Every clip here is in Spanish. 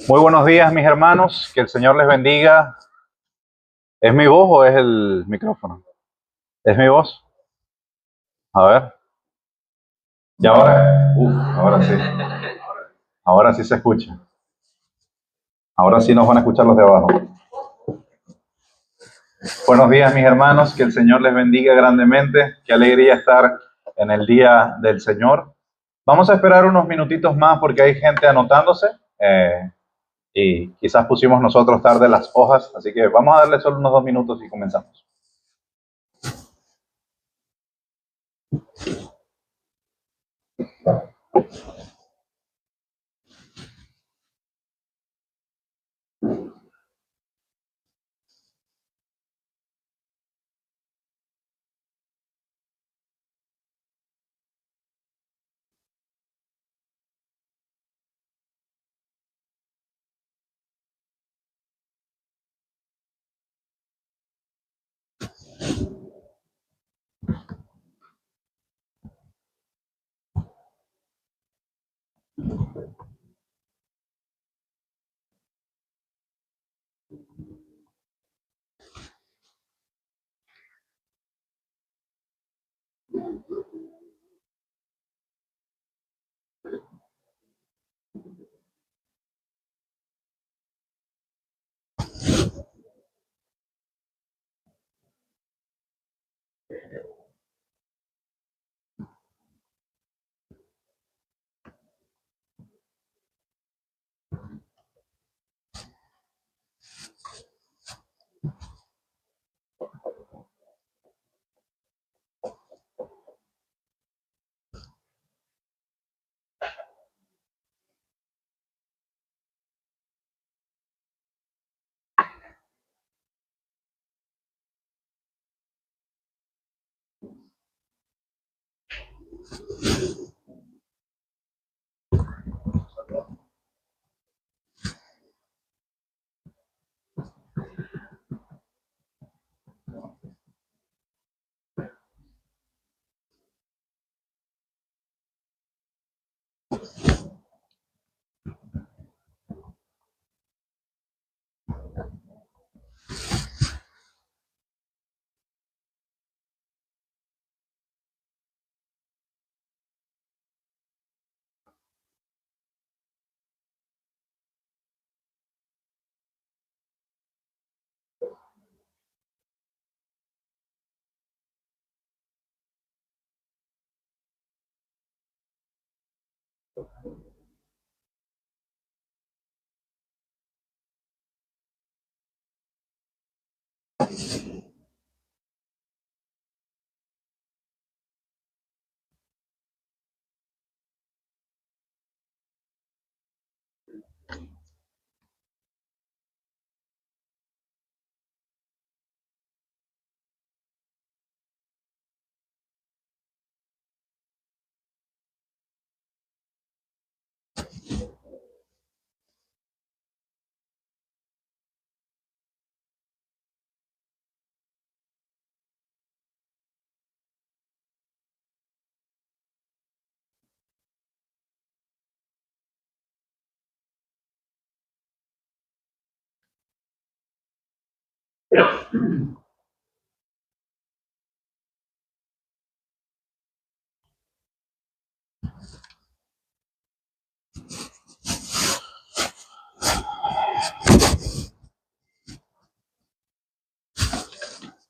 Muy buenos días, mis hermanos. Que el Señor les bendiga. ¿Es mi voz o es el micrófono? ¿Es mi voz? A ver. Y ahora, ahora sí. Ahora sí se escucha. Ahora sí nos van a escuchar los de abajo. Buenos días, mis hermanos. Que el Señor les bendiga grandemente. Qué alegría estar en el día del Señor. Vamos a esperar unos minutitos más porque hay gente anotándose. Y quizás pusimos nosotros tarde las hojas. Así que vamos a darle solo unos 2 minutos y comenzamos.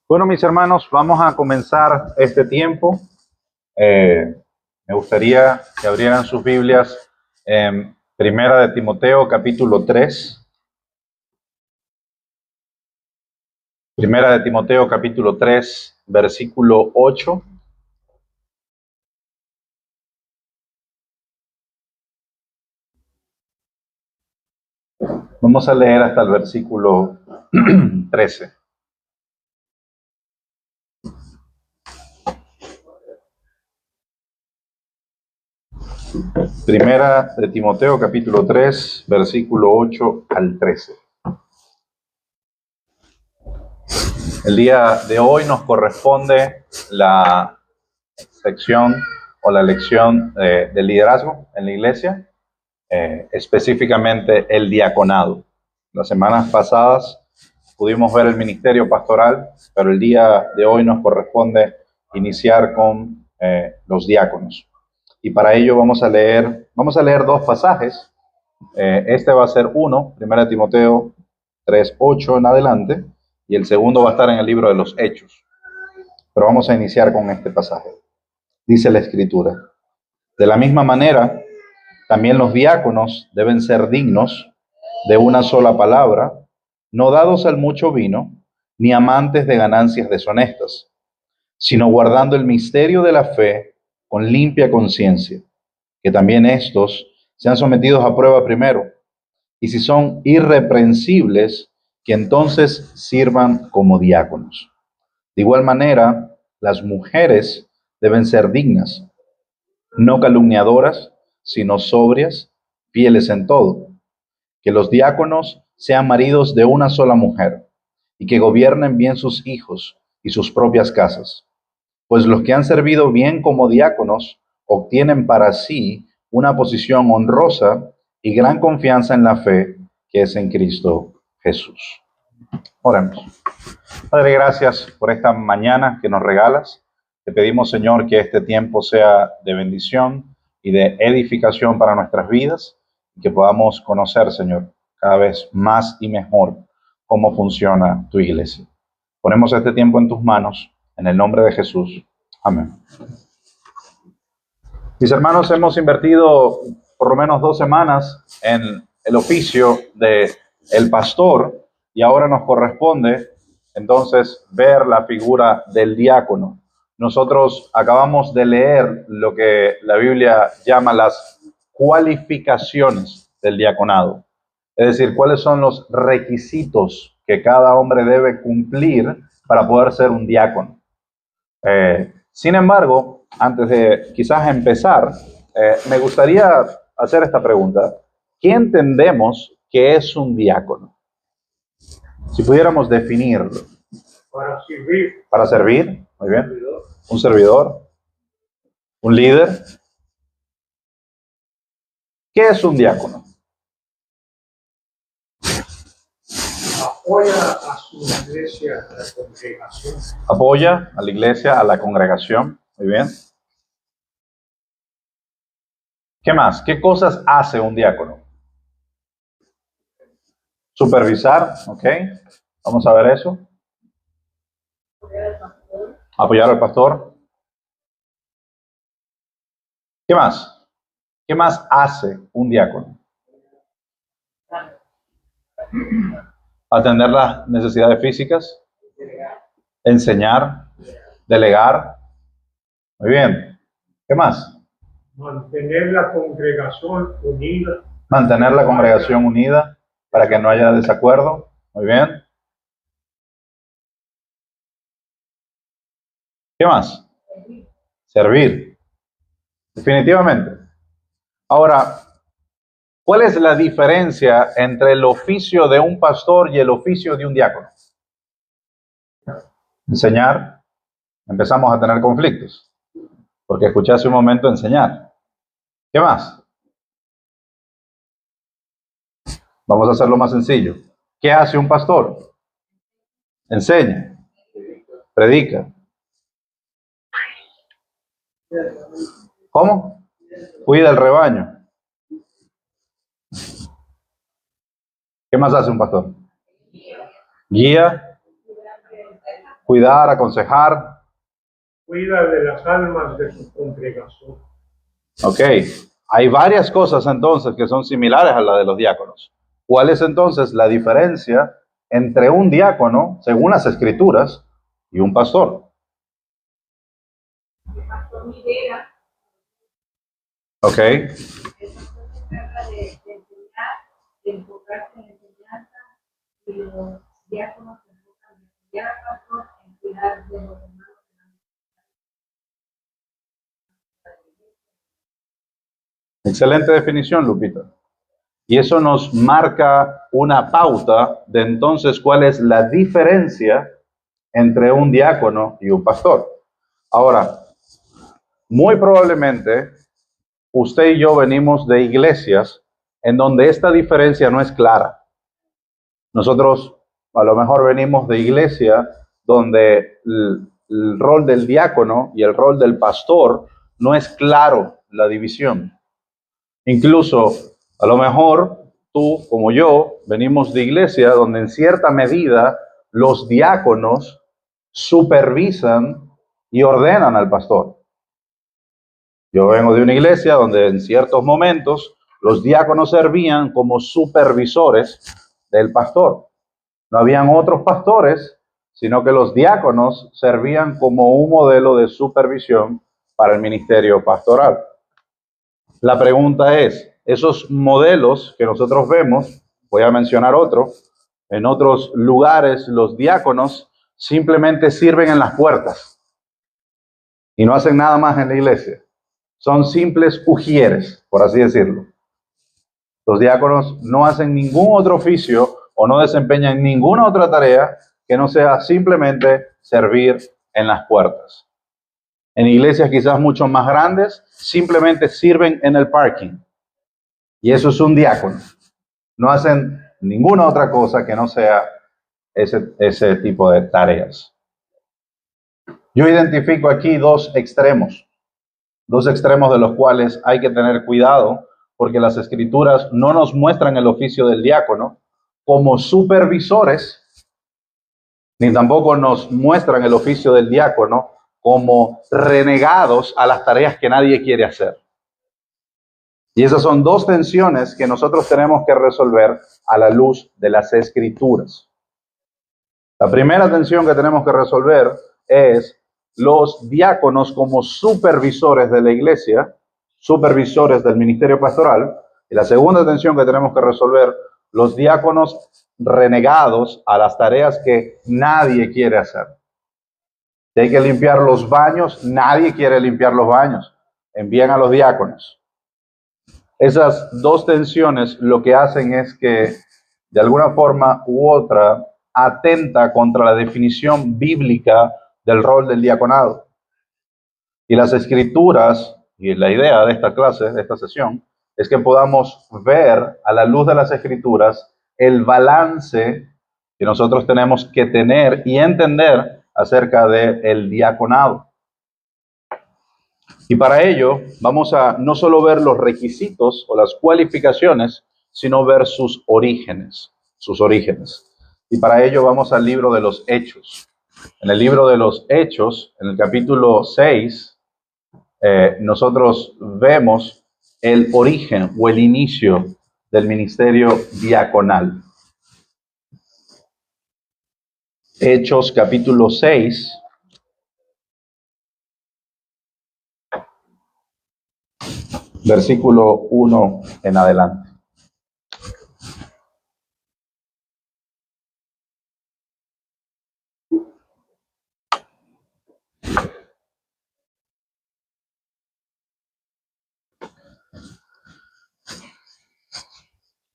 Bueno, mis hermanos, vamos a comenzar este tiempo. Me gustaría que abrieran sus Biblias en Primera de Timoteo, capítulo 3. Primera de Timoteo, capítulo 3, versículo 8. Vamos a leer hasta el versículo 13. Primera de Timoteo, capítulo 3, versículo 8 al 13. El día de hoy nos corresponde la sección o la lección de liderazgo en la iglesia. específicamente el diaconado. Las semanas pasadas pudimos ver el ministerio pastoral, pero el día de hoy nos corresponde iniciar con los diáconos. Y para ello vamos a leer dos pasajes. Este va a ser uno, 1 Timoteo 3:8 en adelante, y el segundo va a estar en el libro de los Hechos. Pero vamos a iniciar con este pasaje. Dice la Escritura: de la misma manera, también los diáconos deben ser dignos de una sola palabra, no dados al mucho vino, ni amantes de ganancias deshonestas, sino guardando el misterio de la fe con limpia conciencia, que también estos sean sometidos a prueba primero, y si son irreprensibles, que entonces sirvan como diáconos. De igual manera, las mujeres deben ser dignas, no calumniadoras, sino sobrias, fieles en todo. Que los diáconos sean maridos de una sola mujer, y que gobiernen bien sus hijos y sus propias casas. Pues los que han servido bien como diáconos obtienen para sí una posición honrosa y gran confianza en la fe que es en Cristo Jesús. Oremos. Padre, gracias por esta mañana que nos regalas. Te pedimos, Señor, que este tiempo sea de bendición y de edificación para nuestras vidas, y que podamos conocer, Señor, cada vez más y mejor cómo funciona tu iglesia. Ponemos este tiempo en tus manos, en el nombre de Jesús. Amén. Mis hermanos, hemos invertido por lo menos 2 semanas en el oficio de el pastor, y ahora nos corresponde entonces ver la figura del diácono. Nosotros acabamos de leer lo que la Biblia llama las cualificaciones del diaconado. Es decir, cuáles son los requisitos que cada hombre debe cumplir para poder ser un diácono. Sin embargo, antes de quizás empezar, me gustaría hacer esta pregunta. ¿Qué entendemos que es un diácono? Si pudiéramos definirlo. Para servir. Para servir, muy bien. Un servidor, un líder. ¿Qué es un diácono? Apoya a su iglesia, a la congregación. Apoya a la iglesia, a la congregación, muy bien. ¿Qué más? ¿Qué cosas hace un diácono? Supervisar, ¿ok? Vamos a ver eso. Apoyar al pastor. ¿Qué más? ¿Qué más hace un diácono? Atender las necesidades físicas, enseñar, delegar. Muy bien. ¿Qué más? Mantener la congregación unida. Mantener la congregación unida para que no haya desacuerdo. Muy bien. ¿Qué más? Servir. Definitivamente. Ahora, ¿cuál es la diferencia entre el oficio de un pastor y el oficio de un diácono? Enseñar. Empezamos a tener conflictos, porque escuché hace un momento enseñar. ¿Qué más? Vamos a hacerlo más sencillo. ¿Qué hace un pastor? Enseña, predica. ¿Cómo? Cuida el rebaño. ¿Qué más hace un pastor? Guía, cuidar, aconsejar. Cuida de las almas de su congregación. Ok, hay varias cosas entonces que son similares a la de los diáconos. ¿Cuál es entonces la diferencia entre un diácono, según las escrituras, y un pastor? El pastor lidera. Ok. El pastor se trata de enseñar, de enfocarse en la enseñanza, y los diáconos se enfocan en apoyar al pastor, en cuidar de los hermanos. Excelente definición, Lupita. Y eso nos marca una pauta de entonces cuál es la diferencia entre un diácono y un pastor. Ahora, muy probablemente usted y yo venimos de iglesias en donde esta diferencia no es clara. Nosotros a lo mejor venimos de iglesia donde el rol del diácono y el rol del pastor no es claro la división. Incluso a lo mejor tú como yo venimos de iglesia donde en cierta medida los diáconos supervisan y ordenan al pastor. Yo vengo de una iglesia donde en ciertos momentos los diáconos servían como supervisores del pastor. No habían otros pastores, sino que los diáconos servían como un modelo de supervisión para el ministerio pastoral. La pregunta es, esos modelos que nosotros vemos, voy a mencionar otro, en otros lugares los diáconos simplemente sirven en las puertas y no hacen nada más en la iglesia. Son simples ujieres, por así decirlo. Los diáconos no hacen ningún otro oficio o no desempeñan ninguna otra tarea que no sea simplemente servir en las puertas. En iglesias quizás mucho más grandes, simplemente sirven en el parking. Y eso es un diácono. No hacen ninguna otra cosa que no sea ese tipo de tareas. Yo identifico aquí dos extremos de los cuales hay que tener cuidado, porque las escrituras no nos muestran el oficio del diácono como supervisores, ni tampoco nos muestran el oficio del diácono como renegados a las tareas que nadie quiere hacer. Y esas son dos tensiones que nosotros tenemos que resolver a la luz de las escrituras. La primera tensión que tenemos que resolver es los diáconos como supervisores de la iglesia, supervisores del ministerio pastoral. Y la segunda tensión que tenemos que resolver, los diáconos renegados a las tareas que nadie quiere hacer. Si hay que limpiar los baños, nadie quiere limpiar los baños. Envían a los diáconos. Esas dos tensiones lo que hacen es que, de alguna forma u otra, atenta contra la definición bíblica del rol del diaconado. Y las escrituras, y la idea de esta clase, de esta sesión, es que podamos ver a la luz de las escrituras el balance que nosotros tenemos que tener y entender acerca del diaconado. Y para ello vamos a no solo ver los requisitos o las cualificaciones, sino ver sus orígenes. Y para ello vamos al libro de los Hechos. En el libro de los Hechos, en el capítulo 6, nosotros vemos el origen o el inicio del ministerio diaconal. Hechos capítulo 6. Versículo 1 en adelante.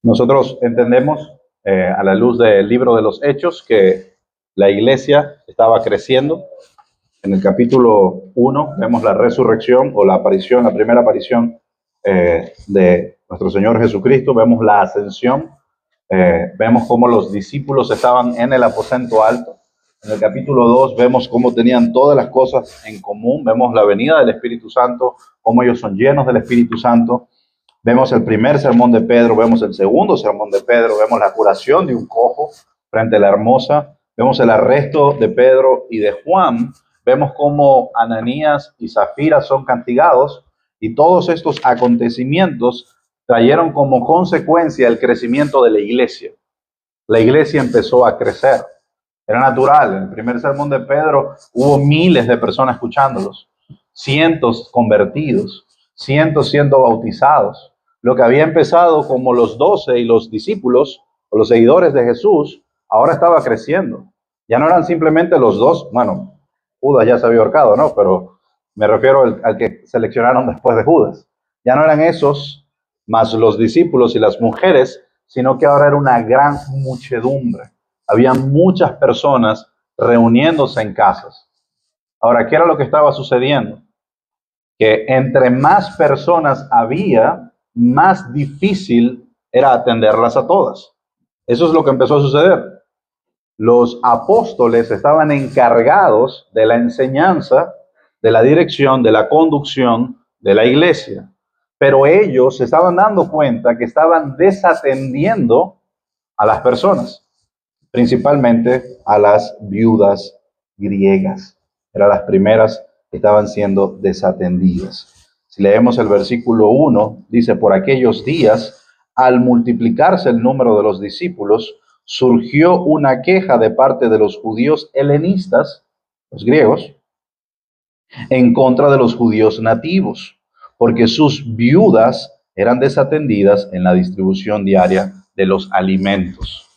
Nosotros entendemos a la luz del libro de los Hechos que la iglesia estaba creciendo. En el capítulo 1 vemos la resurrección o la primera aparición de nuestro Señor Jesucristo. Vemos la ascensión. Vemos cómo los discípulos estaban en el aposento alto. En el capítulo 2 vemos cómo tenían todas las cosas en común. Vemos la venida del Espíritu Santo, cómo ellos son llenos del Espíritu Santo. Vemos el primer sermón de Pedro, vemos el segundo sermón de Pedro, vemos la curación de un cojo frente a la hermosa, vemos el arresto de Pedro y de Juan, vemos cómo Ananías y Zafira son castigados, y todos estos acontecimientos trajeron como consecuencia el crecimiento de la iglesia. La iglesia empezó a crecer. Era natural. En el primer sermón de Pedro hubo miles de personas escuchándolos, cientos convertidos, cientos siendo bautizados. Lo que había empezado como los 12 y los discípulos o los seguidores de Jesús, ahora estaba creciendo. Ya no eran simplemente los dos. Bueno, Judas ya se había ahorcado, ¿no? Pero me refiero al que seleccionaron después de Judas. Ya no eran esos más los discípulos y las mujeres, sino que ahora era una gran muchedumbre. Había muchas personas reuniéndose en casas. Ahora, ¿qué era lo que estaba sucediendo? Que entre más personas había, más difícil era atenderlas a todas. Eso es lo que empezó a suceder. Los apóstoles estaban encargados de la enseñanza, de la dirección, de la conducción de la iglesia. Pero ellos se estaban dando cuenta que estaban desatendiendo a las personas, principalmente a las viudas griegas. Eran las primeras que estaban siendo desatendidas. Si leemos el versículo 1, dice, por aquellos días, al multiplicarse el número de los discípulos, surgió una queja de parte de los judíos helenistas, los griegos, en contra de los judíos nativos, porque sus viudas eran desatendidas en la distribución diaria de los alimentos.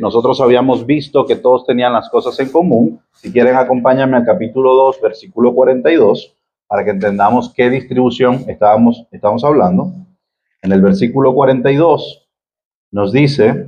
Nosotros habíamos visto que todos tenían las cosas en común. Si quieren, acompáñame al capítulo 2, versículo 42, para que entendamos qué distribución estamos hablando. En el versículo 42 nos dice,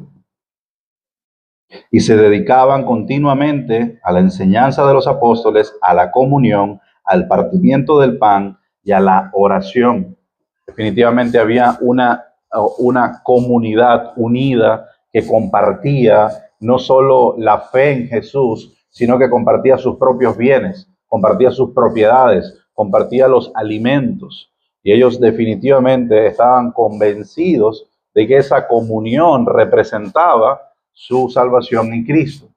y se dedicaban continuamente a la enseñanza de los apóstoles, a la comunión, al partimiento del pan y a la oración. Definitivamente había una comunidad unida que compartía no solo la fe en Jesús, sino que compartía sus propios bienes, compartía sus propiedades, compartía los alimentos. Y ellos definitivamente estaban convencidos de que esa comunión representaba su salvación en Cristo.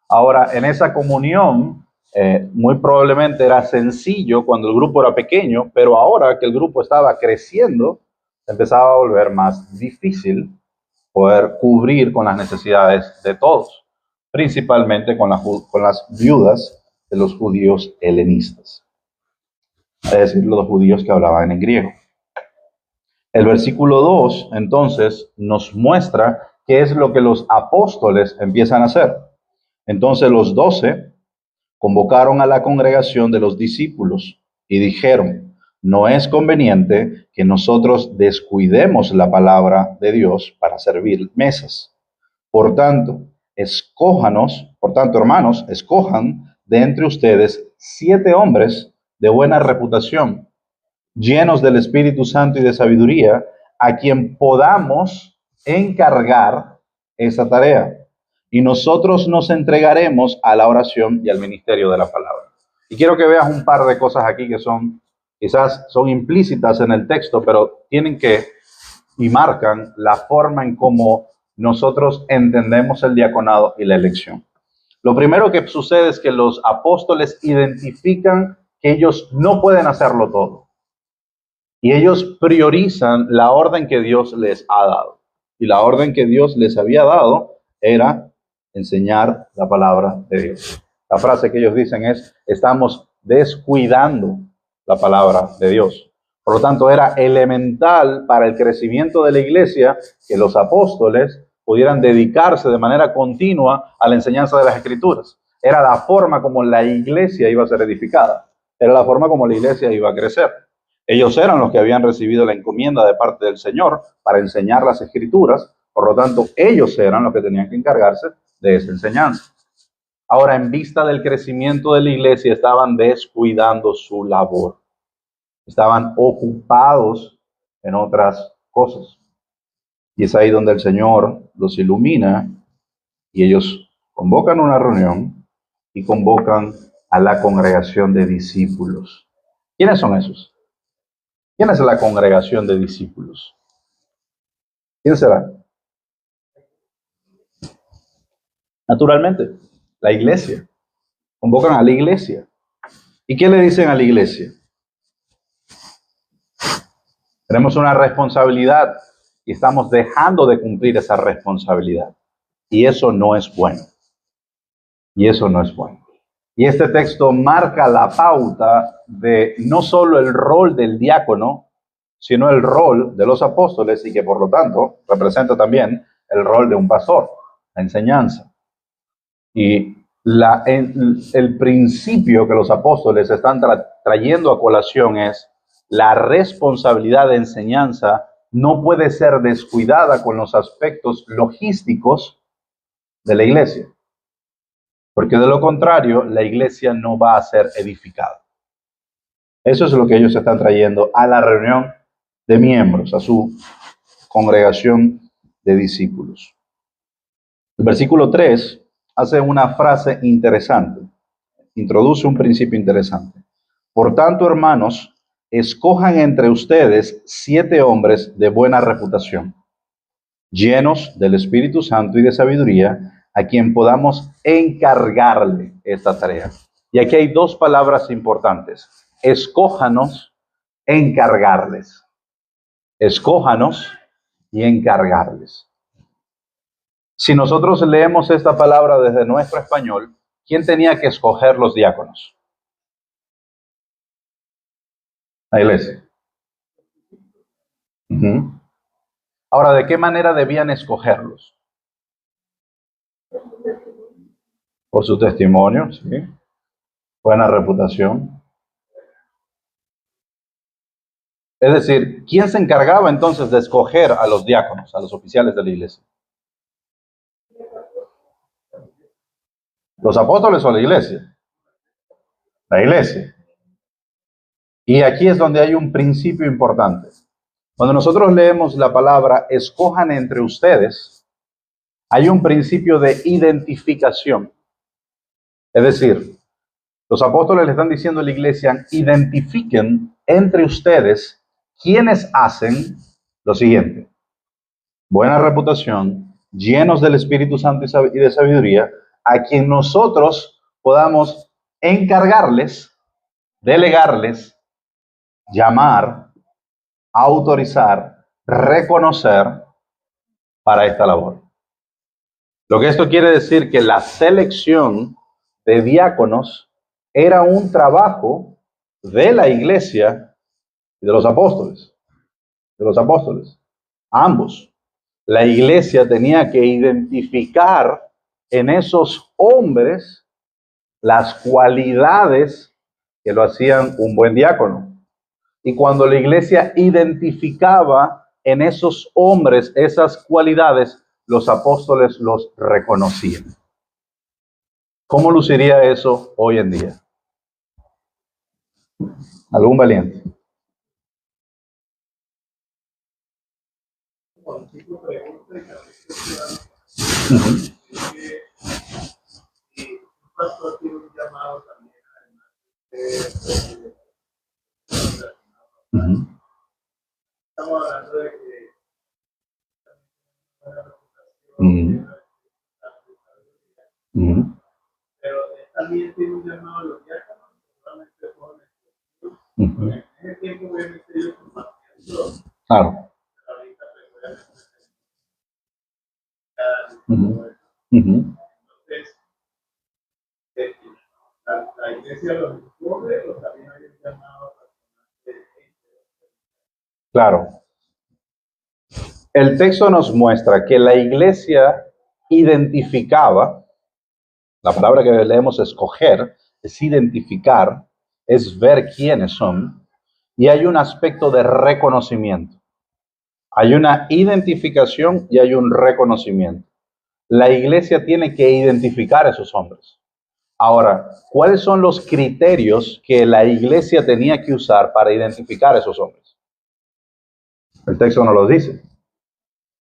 Ahora, en esa comunión, muy probablemente era sencillo cuando el grupo era pequeño, pero ahora que el grupo estaba creciendo, empezaba a volver más difícil poder cubrir con las necesidades de todos, principalmente con las viudas de los judíos helenistas, es decir, los judíos que hablaban en griego. El versículo 2, entonces, nos muestra qué es lo que los apóstoles empiezan a hacer. Entonces los 12 convocaron a la congregación de los discípulos y dijeron, no es conveniente que nosotros descuidemos la palabra de Dios para servir mesas. Por tanto, hermanos, escojan de entre ustedes 7 hombres de buena reputación, llenos del Espíritu Santo y de sabiduría, a quien podamos encargar esa tarea. Y nosotros nos entregaremos a la oración y al ministerio de la palabra. Y quiero que veas un par de cosas aquí que quizás son implícitas en el texto, pero tienen que y marcan la forma en cómo nosotros entendemos el diaconado y la elección. Lo primero que sucede es que los apóstoles identifican que ellos no pueden hacerlo todo. Y ellos priorizan la orden que Dios les ha dado. Y la orden que Dios les había dado era enseñar la palabra de Dios. La frase que ellos dicen es, estamos descuidando la palabra de Dios. Por lo tanto, era elemental para el crecimiento de la iglesia que los apóstoles pudieran dedicarse de manera continua a la enseñanza de las Escrituras. Era la forma como la iglesia iba a ser edificada. Era la forma como la iglesia iba a crecer. Ellos eran los que habían recibido la encomienda de parte del Señor para enseñar las Escrituras. Por lo tanto, ellos eran los que tenían que encargarse de esa enseñanza. Ahora, en vista del crecimiento de la iglesia, estaban descuidando su labor. Estaban ocupados en otras cosas. Y es ahí donde el Señor los ilumina y ellos convocan una reunión y convocan a la congregación de discípulos. ¿Quiénes son esos? ¿Quién es la congregación de discípulos? ¿Quién será? Naturalmente, la iglesia. Convocan a la iglesia. ¿Y qué le dicen a la iglesia? Tenemos una responsabilidad y estamos dejando de cumplir esa responsabilidad. Y eso no es bueno. Y eso no es bueno. Y este texto marca la pauta de no solo el rol del diácono, sino el rol de los apóstoles y que por lo tanto representa también el rol de un pastor, la enseñanza. Y el principio que los apóstoles están trayendo a colación es la responsabilidad de enseñanza no puede ser descuidada con los aspectos logísticos de la iglesia. Porque de lo contrario, la iglesia no va a ser edificada. Eso es lo que ellos están trayendo a la reunión de miembros, a su congregación de discípulos. El versículo 3 hace una frase interesante, introduce un principio interesante. Por tanto, hermanos, escojan entre ustedes 7 hombres de buena reputación, llenos del Espíritu Santo y de sabiduría, a quien podamos encargarle esta tarea. Y aquí hay 2 palabras importantes. Escójanos, encargarles. Escójanos y encargarles. Si nosotros leemos esta palabra desde nuestro español, ¿quién tenía que escoger los diáconos? La iglesia. Ahora, ¿de qué manera debían escogerlos? Por su testimonio, sí. Buena reputación. Es decir, ¿quién se encargaba entonces de escoger a los diáconos, a los oficiales de la iglesia? ¿Los apóstoles o la iglesia? La iglesia. Y aquí es donde hay un principio importante. Cuando nosotros leemos la palabra escojan entre ustedes, hay un principio de identificación. Es decir, los apóstoles le están diciendo a la iglesia, identifiquen entre ustedes quienes hacen lo siguiente. Buena reputación, llenos del Espíritu Santo y de sabiduría, a quien nosotros podamos encargarles, delegarles, llamar, autorizar, reconocer para esta labor. Lo que esto quiere decir que la selección de diáconos era un trabajo de la iglesia y de los apóstoles. Ambos. La iglesia tenía que identificar en esos hombres las cualidades que lo hacían un buen diácono. Y cuando la iglesia identificaba en esos hombres esas cualidades, los apóstoles los reconocían. ¿Cómo luciría eso hoy en día? ¿Algún valiente? Estamos hablando de que pero también tiene un llamado a los diáconos, solamente jóvenes. En ese tiempo obviamente ellos compartían todo. Claro. Ahorita entonces, la iglesia los descubre, pero también hay un llamado a Claro. El texto nos muestra que la iglesia identificaba, la palabra que leemos escoger, es identificar, es ver quiénes son, y hay un aspecto de reconocimiento. Hay una identificación y hay un reconocimiento. La iglesia tiene que identificar a esos hombres. Ahora, ¿cuáles son los criterios que la iglesia tenía que usar para identificar a esos hombres? El texto nos los dice.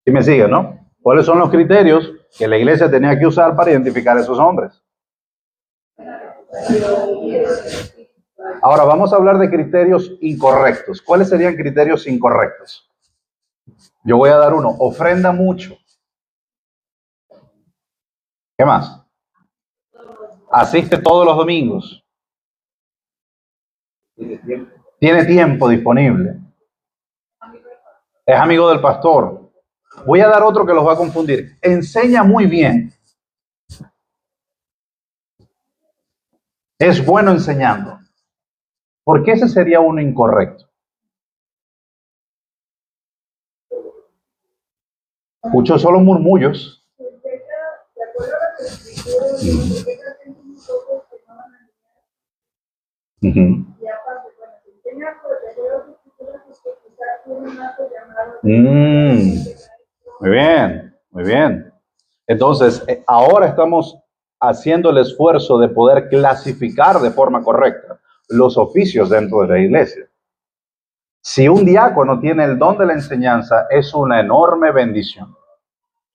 ¿Sí me sigue, no? ¿Cuáles son los criterios que la iglesia tenía que usar para identificar a esos hombres? Ahora vamos a hablar de criterios incorrectos. ¿Cuáles serían criterios incorrectos? Yo voy a dar uno. Ofrenda mucho. ¿Qué más? Asiste todos los domingos. Tiene tiempo disponible. Es amigo del pastor. Voy a dar otro que los va a confundir. Enseña muy bien. Es bueno enseñando. ¿Por qué ese sería uno incorrecto? Escucho solo murmullos. Muy bien, muy bien. Entonces, ahora estamos haciendo el esfuerzo de poder clasificar de forma correcta los oficios dentro de la iglesia. Si un diácono tiene el don de la enseñanza, es una enorme bendición.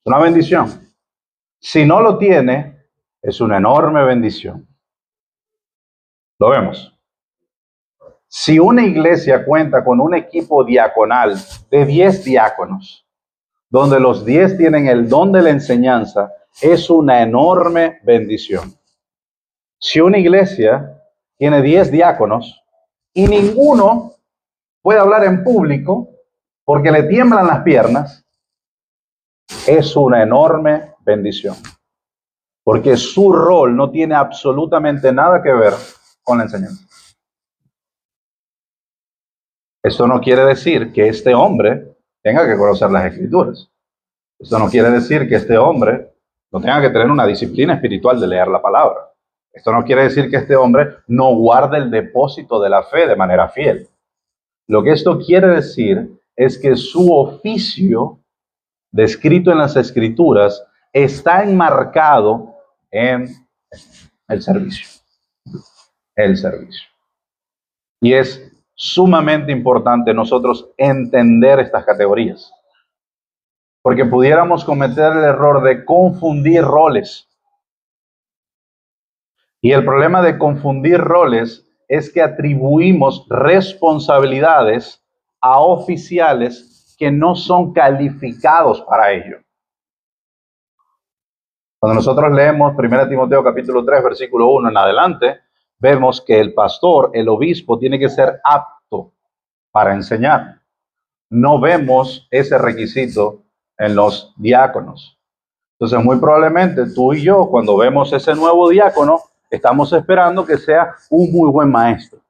Es una bendición. Si no lo tiene, es una enorme bendición. Lo vemos. Si una iglesia cuenta con un equipo diaconal de 10 diáconos, donde los 10 tienen el don de la enseñanza, es una enorme bendición. Si una iglesia tiene 10 diáconos y ninguno puede hablar en público porque le tiemblan las piernas, es una enorme bendición. Porque su rol no tiene absolutamente nada que ver con la enseñanza. Esto no quiere decir que este hombre tenga que conocer las Escrituras. Esto no quiere decir que este hombre no tenga que tener una disciplina espiritual de leer la palabra. Esto no quiere decir que este hombre no guarde el depósito de la fe de manera fiel. Lo que esto quiere decir es que su oficio, descrito en las Escrituras, está enmarcado en el servicio. El servicio. Y es sumamente importante nosotros entender estas categorías. Porque pudiéramos cometer el error de confundir roles. Y el problema de confundir roles es que atribuimos responsabilidades a oficiales que no son calificados para ello. Cuando nosotros leemos 1 Timoteo capítulo 3, versículo 1 en adelante, vemos que el pastor, el obispo, tiene que ser apto para enseñar. No vemos ese requisito en los diáconos. Entonces, muy probablemente tú y yo, cuando vemos ese nuevo diácono, estamos esperando que sea un muy buen maestro.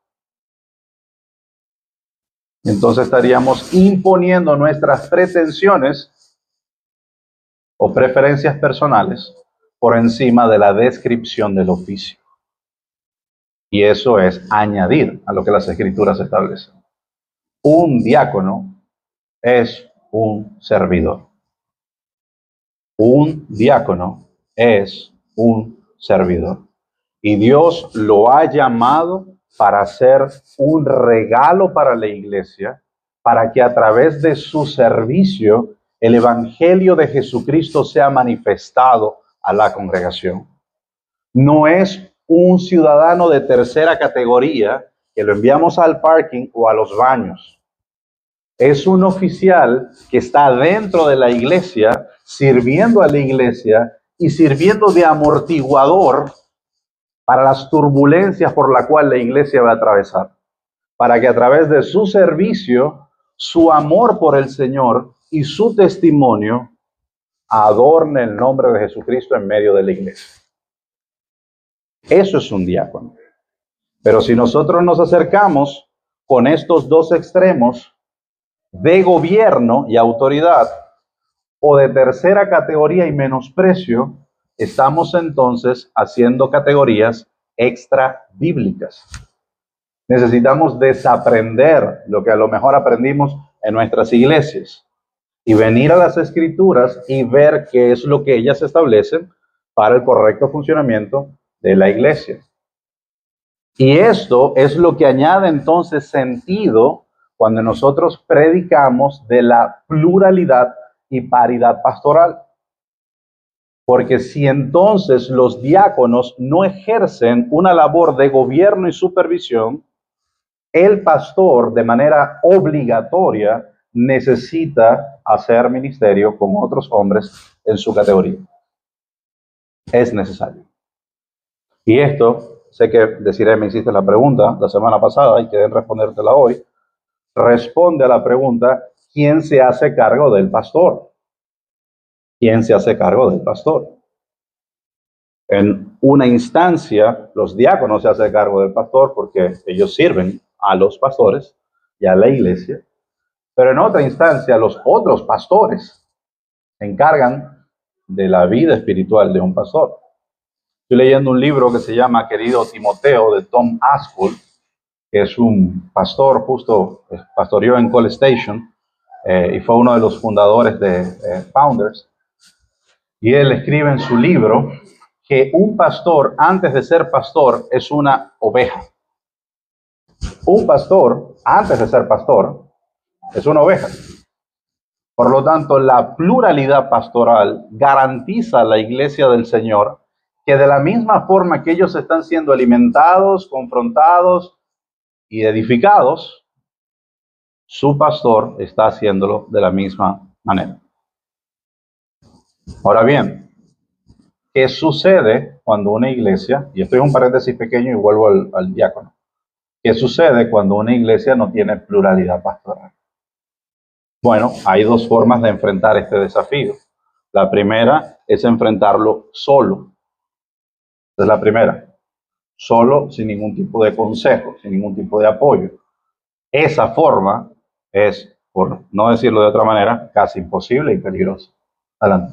Entonces estaríamos imponiendo nuestras pretensiones o preferencias personales por encima de la descripción del oficio. Y eso es añadir a lo que las Escrituras establecen. Un diácono es un servidor. Un diácono es un servidor. Y Dios lo ha llamado para ser un regalo para la iglesia, para que a través de su servicio el evangelio de Jesucristo sea manifestado a la congregación. No es un ciudadano de tercera categoría que lo enviamos al parking o a los baños. Es un oficial que está dentro de la iglesia, sirviendo a la iglesia y sirviendo de amortiguador para las turbulencias por las cuales la iglesia va a atravesar. Para que a través de su servicio, su amor por el Señor y su testimonio adorne el nombre de Jesucristo en medio de la iglesia. Eso es un diácono. Pero si nosotros nos acercamos con estos dos extremos de gobierno y autoridad, o de tercera categoría y menosprecio, estamos entonces haciendo categorías extra bíblicas. Necesitamos desaprender lo que a lo mejor aprendimos en nuestras iglesias y venir a las Escrituras y ver qué es lo que ellas establecen para el correcto funcionamiento de la iglesia. Y esto es lo que añade entonces sentido cuando nosotros predicamos de la pluralidad y paridad pastoral. Porque si entonces los diáconos no ejercen una labor de gobierno y supervisión, el pastor de manera obligatoria necesita hacer ministerio con otros hombres en su categoría. Es necesario. Y esto, sé que Desiree me hiciste la pregunta la semana pasada y quedé en respondértela hoy. Responde a la pregunta, ¿quién se hace cargo del pastor? ¿Quién se hace cargo del pastor? En una instancia, los diáconos se hacen cargo del pastor porque ellos sirven a los pastores y a la iglesia. Pero en otra instancia, los otros pastores se encargan de la vida espiritual de un pastor. Estoy leyendo un libro que se llama Querido Timoteo, de Tom Ascol, que es un pastor, justo pastoreó en College Station y fue uno de los fundadores de Founders. Y él escribe en su libro que un pastor, antes de ser pastor, es una oveja. Un pastor, antes de ser pastor, es una oveja. Por lo tanto, la pluralidad pastoral garantiza a la iglesia del Señor que de la misma forma que ellos están siendo alimentados, confrontados y edificados, su pastor está haciéndolo de la misma manera. Ahora bien, ¿qué sucede cuando una iglesia, y esto es un paréntesis pequeño y vuelvo al diácono, qué sucede cuando una iglesia no tiene pluralidad pastoral? Bueno, hay dos formas de enfrentar este desafío. La primera es enfrentarlo solo. Esa es la primera. Solo, sin ningún tipo de consejo, sin ningún tipo de apoyo. Esa forma es, por no decirlo de otra manera, casi imposible y peligrosa. Adelante.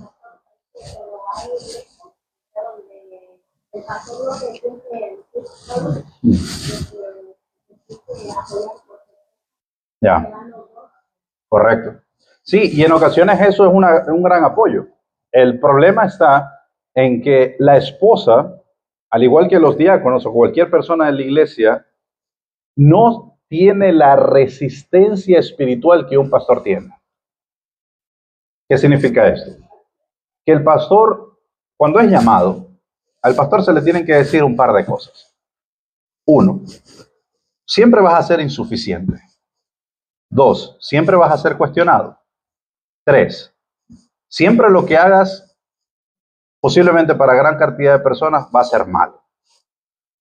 Ya, correcto. Sí, y en ocasiones eso es un gran apoyo. El problema está en que la esposa, al igual que los diáconos o cualquier persona de la iglesia, no tiene la resistencia espiritual que un pastor tiene. ¿Qué significa esto? Que el pastor, cuando es llamado, al pastor se le tienen que decir un par de cosas. Uno, siempre vas a ser insuficiente. Dos, siempre vas a ser cuestionado. Tres, siempre lo que hagas, posiblemente para gran cantidad de personas, va a ser malo.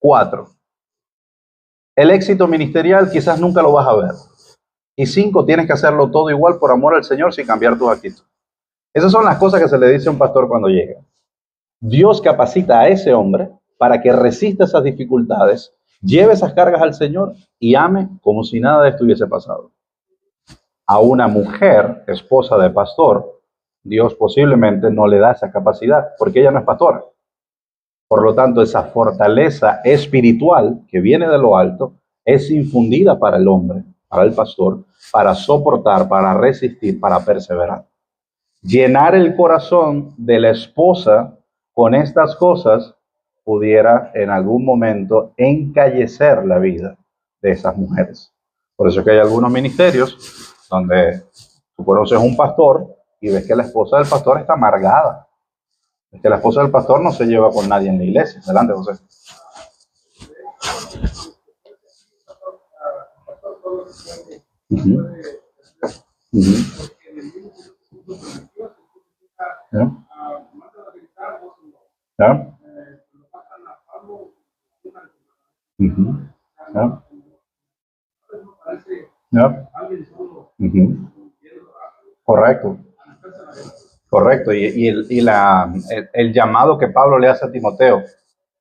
Cuatro, el éxito ministerial quizás nunca lo vas a ver. Y cinco, tienes que hacerlo todo igual por amor al Señor sin cambiar tu actitud. Esas son las cosas que se le dice a un pastor cuando llega. Dios capacita a ese hombre para que resista esas dificultades, lleve esas cargas al Señor y ame como si nada de esto hubiese pasado. A una mujer, esposa de pastor, Dios posiblemente no le da esa capacidad porque ella no es pastora. Por lo tanto, esa fortaleza espiritual que viene de lo alto es infundida para el hombre, para el pastor, para soportar, para resistir, para perseverar. Llenar el corazón de la esposa con estas cosas pudiera en algún momento encallecer la vida de esas mujeres. Por eso es que hay algunos ministerios donde tú conoces un pastor y ves que la esposa del pastor está amargada. Es que la esposa del pastor no se lleva con nadie en la iglesia. Adelante, José. Uh-huh. Uh-huh. Yeah. Yeah. Uh-huh. Yeah. Yeah. Uh-huh. Correcto. Correcto. El llamado que Pablo le hace a Timoteo,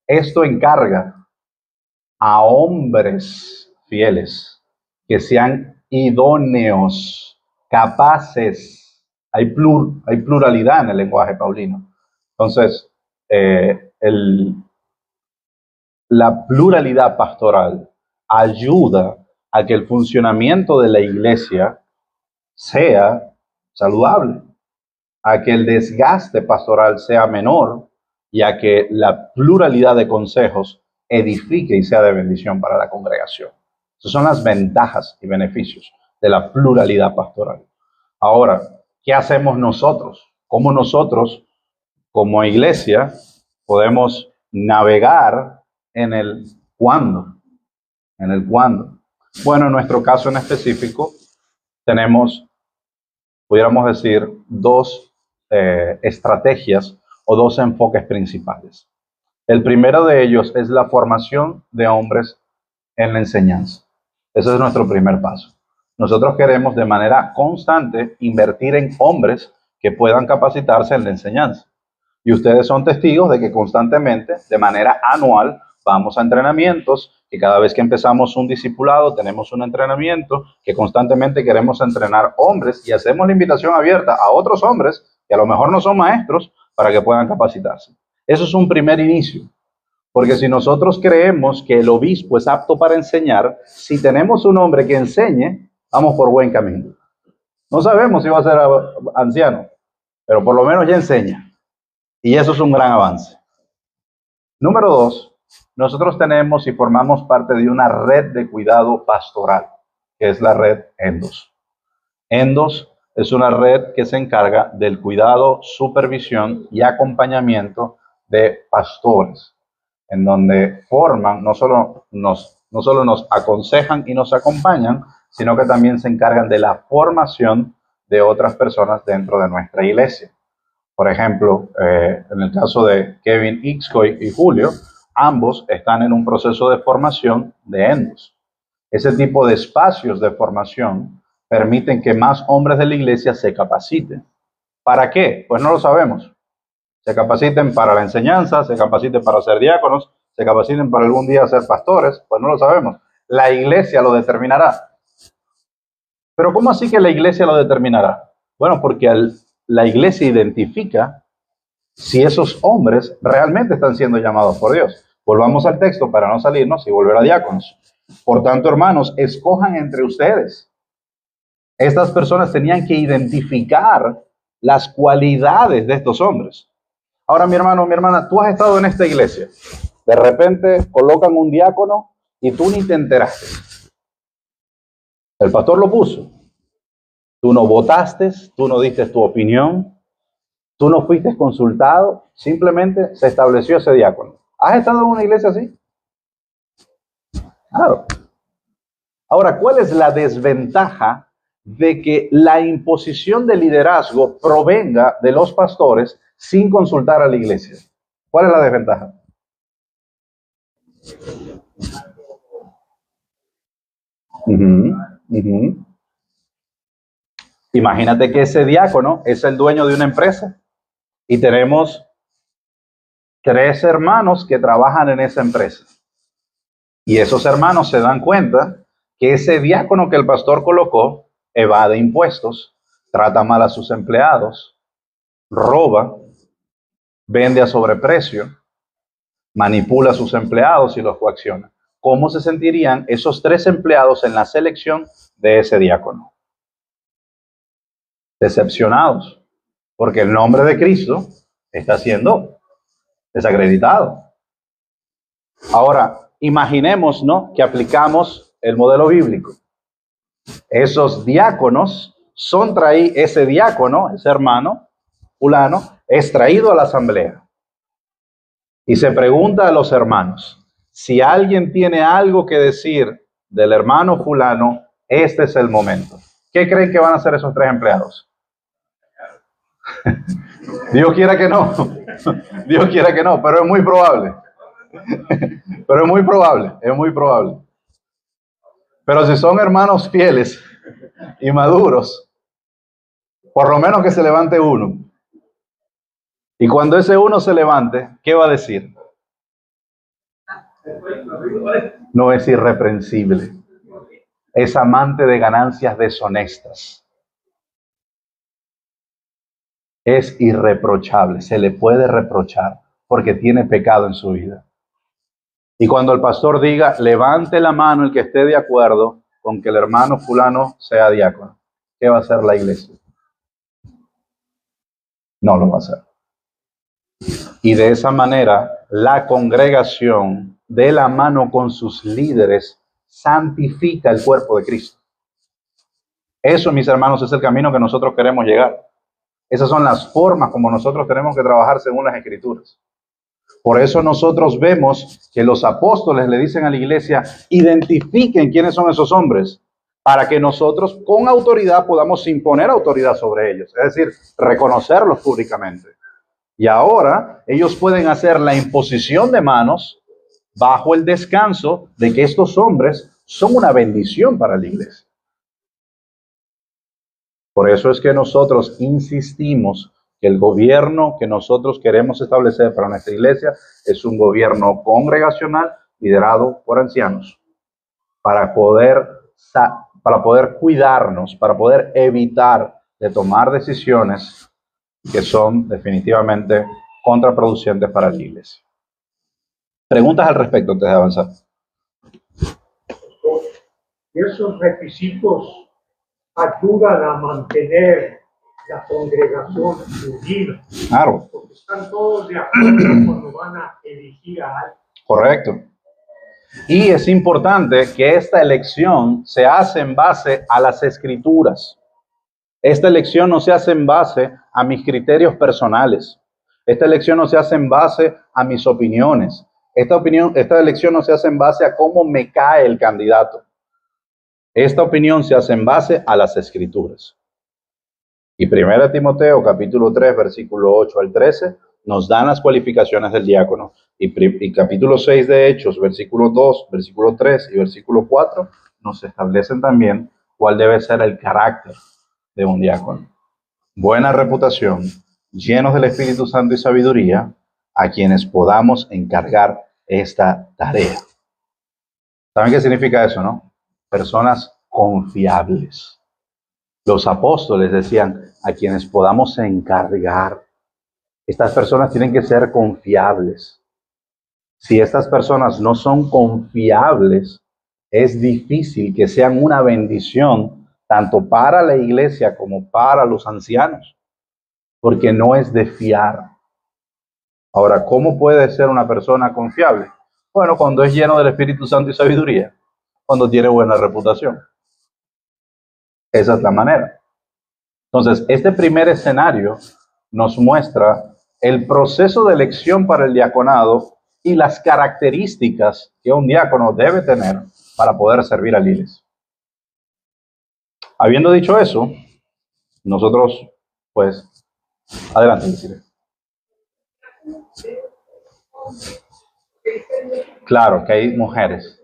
esto encarga a hombres fieles que sean idóneos, capaces. Hay pluralidad en el lenguaje paulino. Entonces, la pluralidad pastoral ayuda a que el funcionamiento de la iglesia sea saludable, a que el desgaste pastoral sea menor y a que la pluralidad de consejos edifique y sea de bendición para la congregación. Esas son las ventajas y beneficios de la pluralidad pastoral. Ahora, ¿qué hacemos nosotros? ¿Cómo nosotros, como iglesia, podemos navegar en el cuándo? En el cuándo. Bueno, en nuestro caso en específico, tenemos, pudiéramos decir, dos estrategias o dos enfoques principales. El primero de ellos es la formación de hombres en la enseñanza. Ese es nuestro primer paso. Nosotros queremos de manera constante invertir en hombres que puedan capacitarse en la enseñanza. Y ustedes son testigos de que constantemente, de manera anual, vamos a entrenamientos, que cada vez que empezamos un discipulado tenemos un entrenamiento, que constantemente queremos entrenar hombres y hacemos la invitación abierta a otros hombres que a lo mejor no son maestros para que puedan capacitarse. Eso es un primer inicio. Porque si nosotros creemos que el obispo es apto para enseñar, si tenemos un hombre que enseñe, vamos por buen camino. No sabemos si va a ser anciano, pero por lo menos ya enseña. Y eso es un gran avance. Número dos, nosotros tenemos y formamos parte de una red de cuidado pastoral, que es la red Endos. Endos es una red que se encarga del cuidado, supervisión y acompañamiento de pastores, en donde forman, no solo nos aconsejan y nos acompañan, sino que también se encargan de la formación de otras personas dentro de nuestra iglesia. Por ejemplo, en el caso de Kevin Ixcoy y Julio, ambos están en un proceso de formación de endos. Ese tipo de espacios de formación permiten que más hombres de la iglesia se capaciten. ¿Para qué? Pues no lo sabemos. Se capaciten para la enseñanza, se capaciten para ser diáconos, se capaciten para algún día ser pastores, pues no lo sabemos. La iglesia lo determinará. Pero ¿cómo así que la iglesia lo determinará? Bueno, porque la iglesia identifica si esos hombres realmente están siendo llamados por Dios. Volvamos al texto para no salirnos y volver a diáconos. Por tanto, hermanos, escojan entre ustedes. Estas personas tenían que identificar las cualidades de estos hombres. Ahora, mi hermano, mi hermana, tú has estado en esta iglesia. De repente colocan un diácono y tú ni te enteraste. El pastor lo puso. Tú no votaste, tú no diste tu opinión, tú no fuiste consultado, simplemente se estableció ese diácono. ¿Has estado en una iglesia así? Claro. Ahora, ¿cuál es la desventaja de que la imposición de liderazgo provenga de los pastores sin consultar a la iglesia? ¿Cuál es la desventaja? Imagínate que ese diácono es el dueño de una empresa y tenemos 3 hermanos que trabajan en esa empresa. Y esos hermanos se dan cuenta que ese diácono que el pastor colocó evade impuestos, trata mal a sus empleados, roba, vende a sobreprecio, manipula a sus empleados y los coacciona. ¿Cómo se sentirían esos 3 empleados en la selección de ese diácono? Decepcionados, porque el nombre de Cristo está siendo desacreditado. Ahora, imaginemos, ¿no?, que aplicamos el modelo bíblico. Esos diáconos son traídos, ese diácono, ese hermano, fulano, es traído a la asamblea. Y se pregunta a los hermanos, si alguien tiene algo que decir del hermano fulano, este es el momento. ¿Qué creen que van a hacer esos 3 empleados? Dios quiera que no. Dios quiera que no, pero es muy probable. Pero es muy probable, es muy probable. Pero si son hermanos fieles y maduros, por lo menos que se levante uno. Y cuando ese uno se levante, ¿qué va a decir? No es irreprensible. Es amante de ganancias deshonestas. Es irreprochable. Se le puede reprochar porque tiene pecado en su vida. Y cuando el pastor diga, levante la mano el que esté de acuerdo con que el hermano fulano sea diácono, ¿qué va a hacer la iglesia? No lo va a hacer. Y de esa manera, la congregación, de la mano con sus líderes, santifica el cuerpo de Cristo. Eso, mis hermanos, es el camino que nosotros queremos llegar. Esas son las formas como nosotros tenemos que trabajar según las Escrituras. Por eso nosotros vemos que los apóstoles le dicen a la iglesia, identifiquen quiénes son esos hombres, para que nosotros con autoridad podamos imponer autoridad sobre ellos, es decir, reconocerlos públicamente. Y ahora ellos pueden hacer la imposición de manos bajo el descanso de que estos hombres son una bendición para la iglesia. Por eso es que nosotros insistimos que el gobierno que nosotros queremos establecer para nuestra iglesia es un gobierno congregacional liderado por ancianos, para poder cuidarnos, para poder evitar de tomar decisiones que son definitivamente contraproducentes para la iglesia. ¿Preguntas al respecto antes de avanzar? Esos requisitos ayudan a mantener la congregación unida. Claro. Porque están todos de acuerdo cuando van a elegir a alguien. Correcto. Y es importante que esta elección se hace en base a las Escrituras. Esta elección no se hace en base a mis criterios personales. Esta elección no se hace en base a mis opiniones. Esta elección no se hace en base a cómo me cae el candidato. Esta opinión se hace en base a las Escrituras. Y 1 Timoteo capítulo 3, versículo 8 al 13, nos dan las cualificaciones del diácono. Y capítulo 6 de Hechos, versículo 2, versículo 3 y versículo 4, nos establecen también cuál debe ser el carácter de un diácono. Buena reputación, llenos del Espíritu Santo y sabiduría, a quienes podamos encargar esta tarea. ¿Saben qué significa eso, no? Personas confiables. Los apóstoles decían, a quienes podamos encargar. Estas personas tienen que ser confiables. Si estas personas no son confiables, es difícil que sean una bendición tanto para la iglesia como para los ancianos, porque no es de fiar. Ahora, ¿cómo puede ser una persona confiable? Bueno, cuando es lleno del Espíritu Santo y sabiduría, cuando tiene buena reputación. Esa es la manera. Entonces, este primer escenario nos muestra el proceso de elección para el diaconado y las características que un diácono debe tener para poder servir a la iglesia. Habiendo dicho eso, nosotros, pues, adelante, decirle. Claro que hay mujeres.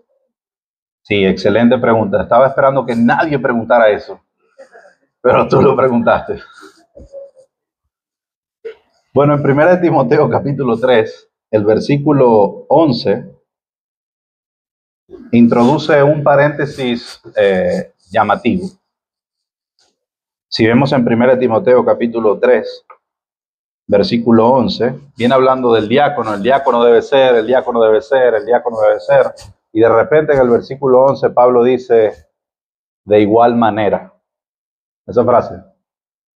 Sí, excelente pregunta. Estaba esperando que nadie preguntara eso, pero tú lo preguntaste. Bueno, en 1 Timoteo capítulo 3, el versículo 11, introduce un paréntesis llamativo. Si vemos en 1 Timoteo capítulo 3, versículo 11, viene hablando del diácono, el diácono debe ser, el diácono debe ser, el diácono debe ser, y de repente en el versículo 11 Pablo dice, de igual manera, esa frase,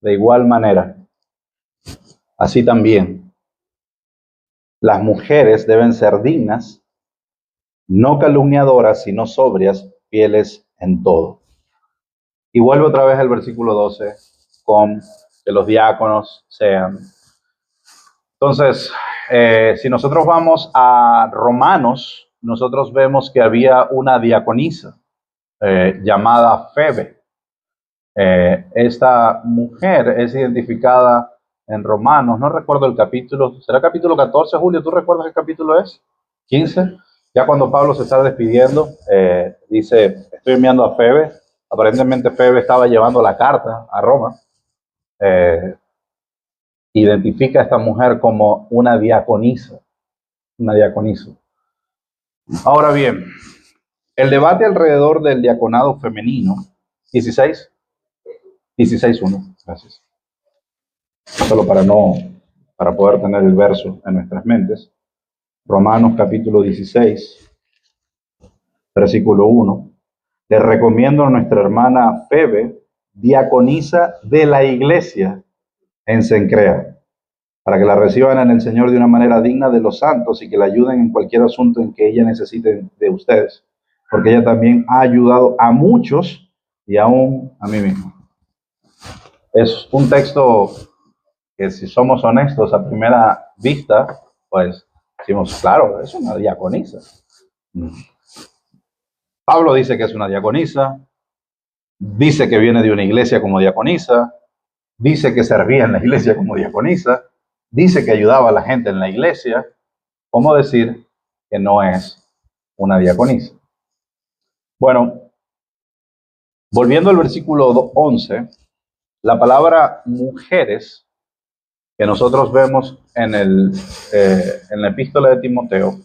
de igual manera, así también, las mujeres deben ser dignas, no calumniadoras, sino sobrias, fieles en todo. Y vuelve otra vez el versículo 12, con que los diáconos sean. Entonces, si nosotros vamos a Romanos, nosotros vemos que había una diaconisa llamada Febe. Esta mujer es identificada en Romanos, no recuerdo el capítulo, ¿será capítulo 14, Julio? ¿Tú recuerdas qué capítulo es? ¿15? Ya cuando Pablo se está despidiendo, dice, estoy enviando a Febe. Aparentemente Febe estaba llevando la carta a Roma. Identifica a esta mujer como una diaconisa. Una diaconisa. Ahora bien, el debate alrededor del diaconado femenino, 16.1, gracias. Solo para poder tener el verso en nuestras mentes. Romanos capítulo 16, versículo 1. Le recomiendo a nuestra hermana Febe, diaconisa de la iglesia en Cencrea, para que la reciban en el Señor de una manera digna de los santos y que la ayuden en cualquier asunto en que ella necesite de ustedes, porque ella también ha ayudado a muchos y aún a mí mismo. Es un texto que, si somos honestos a primera vista, pues decimos, claro, es una diaconisa. Pablo dice que es una diaconisa, dice que viene de una iglesia como diaconisa, dice que servía en la iglesia como diaconisa, dice que ayudaba a la gente en la iglesia. ¿Cómo decir que no es una diaconisa? Bueno, volviendo al versículo 11, la palabra mujeres que nosotros vemos en la epístola de Timoteo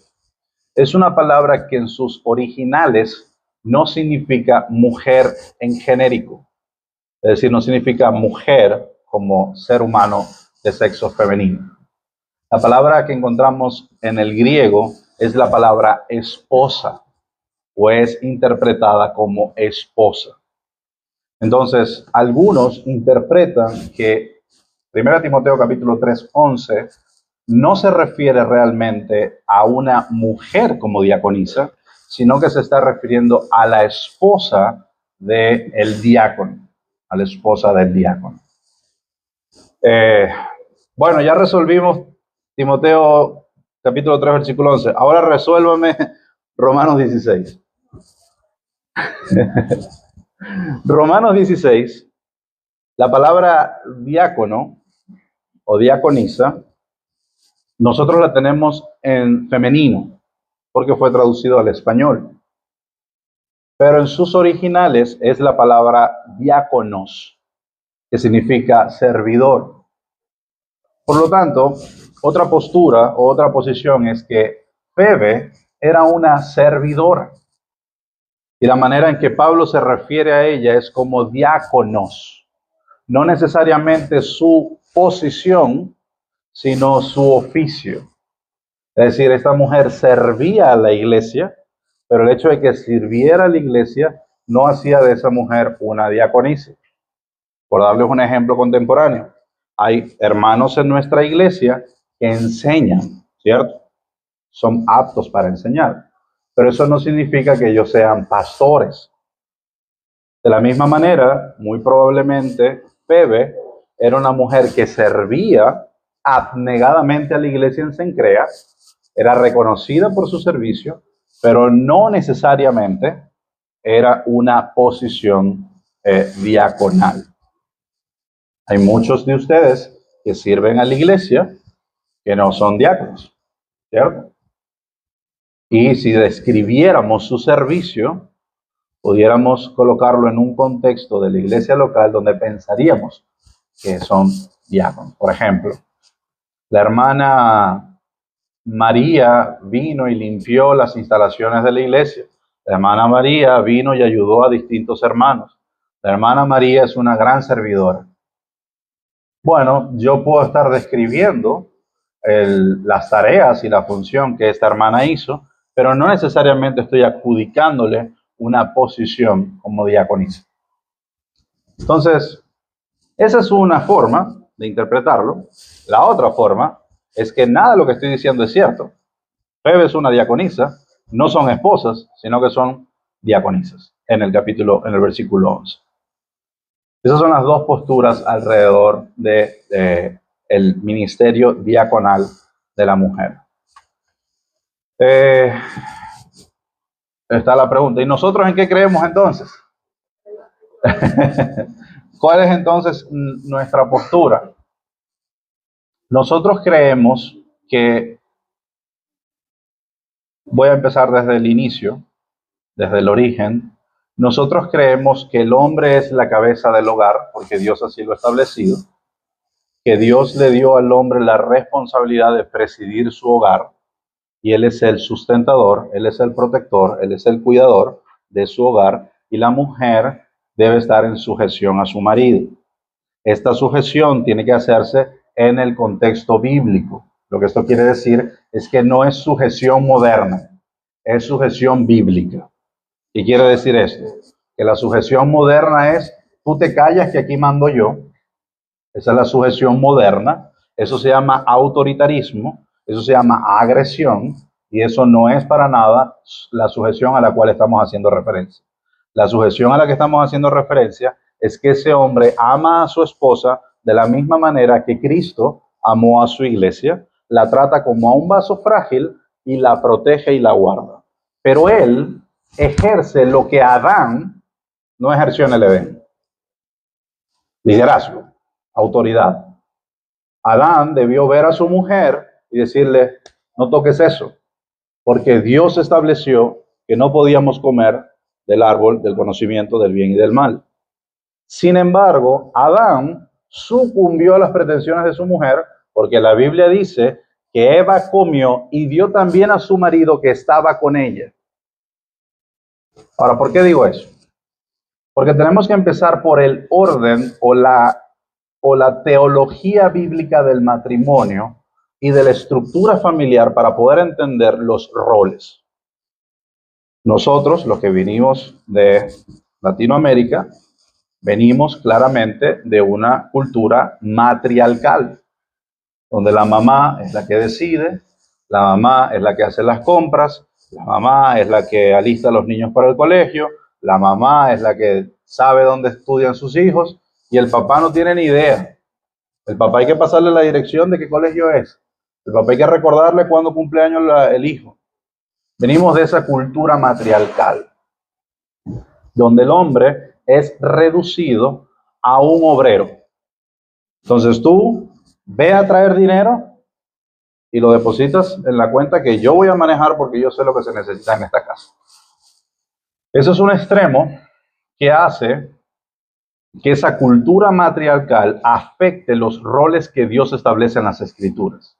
es una palabra que en sus originales no significa mujer en genérico. Es decir, no significa mujer como ser humano de sexo femenino. La palabra que encontramos en el griego es la palabra esposa, o es interpretada como esposa. Entonces, algunos interpretan que 1 Timoteo capítulo 3, 11 no se refiere realmente a una mujer como diaconisa, sino que se está refiriendo a la esposa del diácono. a la esposa del diácono. Bueno, ya resolvimos Timoteo capítulo 3, versículo 11. Ahora resuélvame Romanos 16. Romanos 16, la palabra diácono o diaconisa, nosotros la tenemos en femenino, porque fue traducido al español. Pero en sus originales es la palabra diáconos, que significa servidor. Por lo tanto, otra postura o otra posición es que Febe era una servidora. Y la manera en que Pablo se refiere a ella es como diáconos. No necesariamente su posición, sino su oficio. Es decir, esta mujer servía a la iglesia, pero el hecho de que sirviera a la iglesia no hacía de esa mujer una diaconisa. Por darles un ejemplo contemporáneo, hay hermanos en nuestra iglesia que enseñan, ¿cierto? Son aptos para enseñar, pero eso no significa que ellos sean pastores. De la misma manera, muy probablemente, Febe era una mujer que servía abnegadamente a la iglesia en Cencrea, era reconocida por su servicio, pero no necesariamente era una posición diaconal. Hay muchos de ustedes que sirven a la iglesia que no son diáconos, ¿cierto? Y si describiéramos su servicio, pudiéramos colocarlo en un contexto de la iglesia local donde pensaríamos que son diáconos. Por ejemplo, la hermana María vino y limpió las instalaciones de la iglesia. La hermana María vino y ayudó a distintos hermanos. La hermana María es una gran servidora. Bueno, yo puedo estar describiendo las tareas y la función que esta hermana hizo, pero no necesariamente estoy adjudicándole una posición como diaconisa. Entonces, esa es una forma de interpretarlo. La otra forma es que nada de lo que estoy diciendo es cierto. Febe es una diaconisa, no son esposas, sino que son diaconisas, en el versículo 11. Esas son las dos posturas alrededor de el ministerio diaconal de la mujer. Está la pregunta, ¿y nosotros en qué creemos entonces? ¿Cuál es entonces nuestra postura? Nosotros creemos que, voy a empezar desde el inicio, desde el origen, nosotros creemos que el hombre es la cabeza del hogar, porque Dios así lo ha establecido, que Dios le dio al hombre la responsabilidad de presidir su hogar, y él es el sustentador, él es el protector, él es el cuidador de su hogar, y la mujer debe estar en sujeción a su marido. Esta sujeción tiene que hacerse en el contexto bíblico. Lo que esto quiere decir es que no es sujeción moderna, es sujeción bíblica. ¿Y quiere decir esto? Que la sujeción moderna es, tú te callas que aquí mando yo. Esa es la sujeción moderna. Eso se llama autoritarismo, eso se llama agresión, y eso no es para nada la sujeción a la cual estamos haciendo referencia. La sujeción a la que estamos haciendo referencia es que ese hombre ama a su esposa de la misma manera que Cristo amó a su iglesia, la trata como a un vaso frágil y la protege y la guarda. Pero él ejerce lo que Adán no ejerció en el Edén. Liderazgo, autoridad. Adán debió ver a su mujer y decirle, no toques eso, porque Dios estableció que no podíamos comer del árbol del conocimiento del bien y del mal. Sin embargo, Adán sucumbió a las pretensiones de su mujer, porque la Biblia dice que Eva comió y dio también a su marido que estaba con ella. Ahora, ¿por qué digo eso? Porque tenemos que empezar por el orden o la teología bíblica del matrimonio y de la estructura familiar para poder entender los roles. Nosotros, los que vinimos de Latinoamérica, venimos claramente de una cultura matriarcal, donde la mamá es la que decide, la mamá es la que hace las compras, la mamá es la que alista a los niños para el colegio, la mamá es la que sabe dónde estudian sus hijos y el papá no tiene ni idea. El papá hay que pasarle la dirección de qué colegio es. El papá hay que recordarle cuándo cumple años el hijo. Venimos de esa cultura matriarcal, donde el hombre es reducido a un obrero. Entonces tú ve a traer dinero y lo depositas en la cuenta que yo voy a manejar porque yo sé lo que se necesita en esta casa. Eso es un extremo que hace que esa cultura matriarcal afecte los roles que Dios establece en las Escrituras.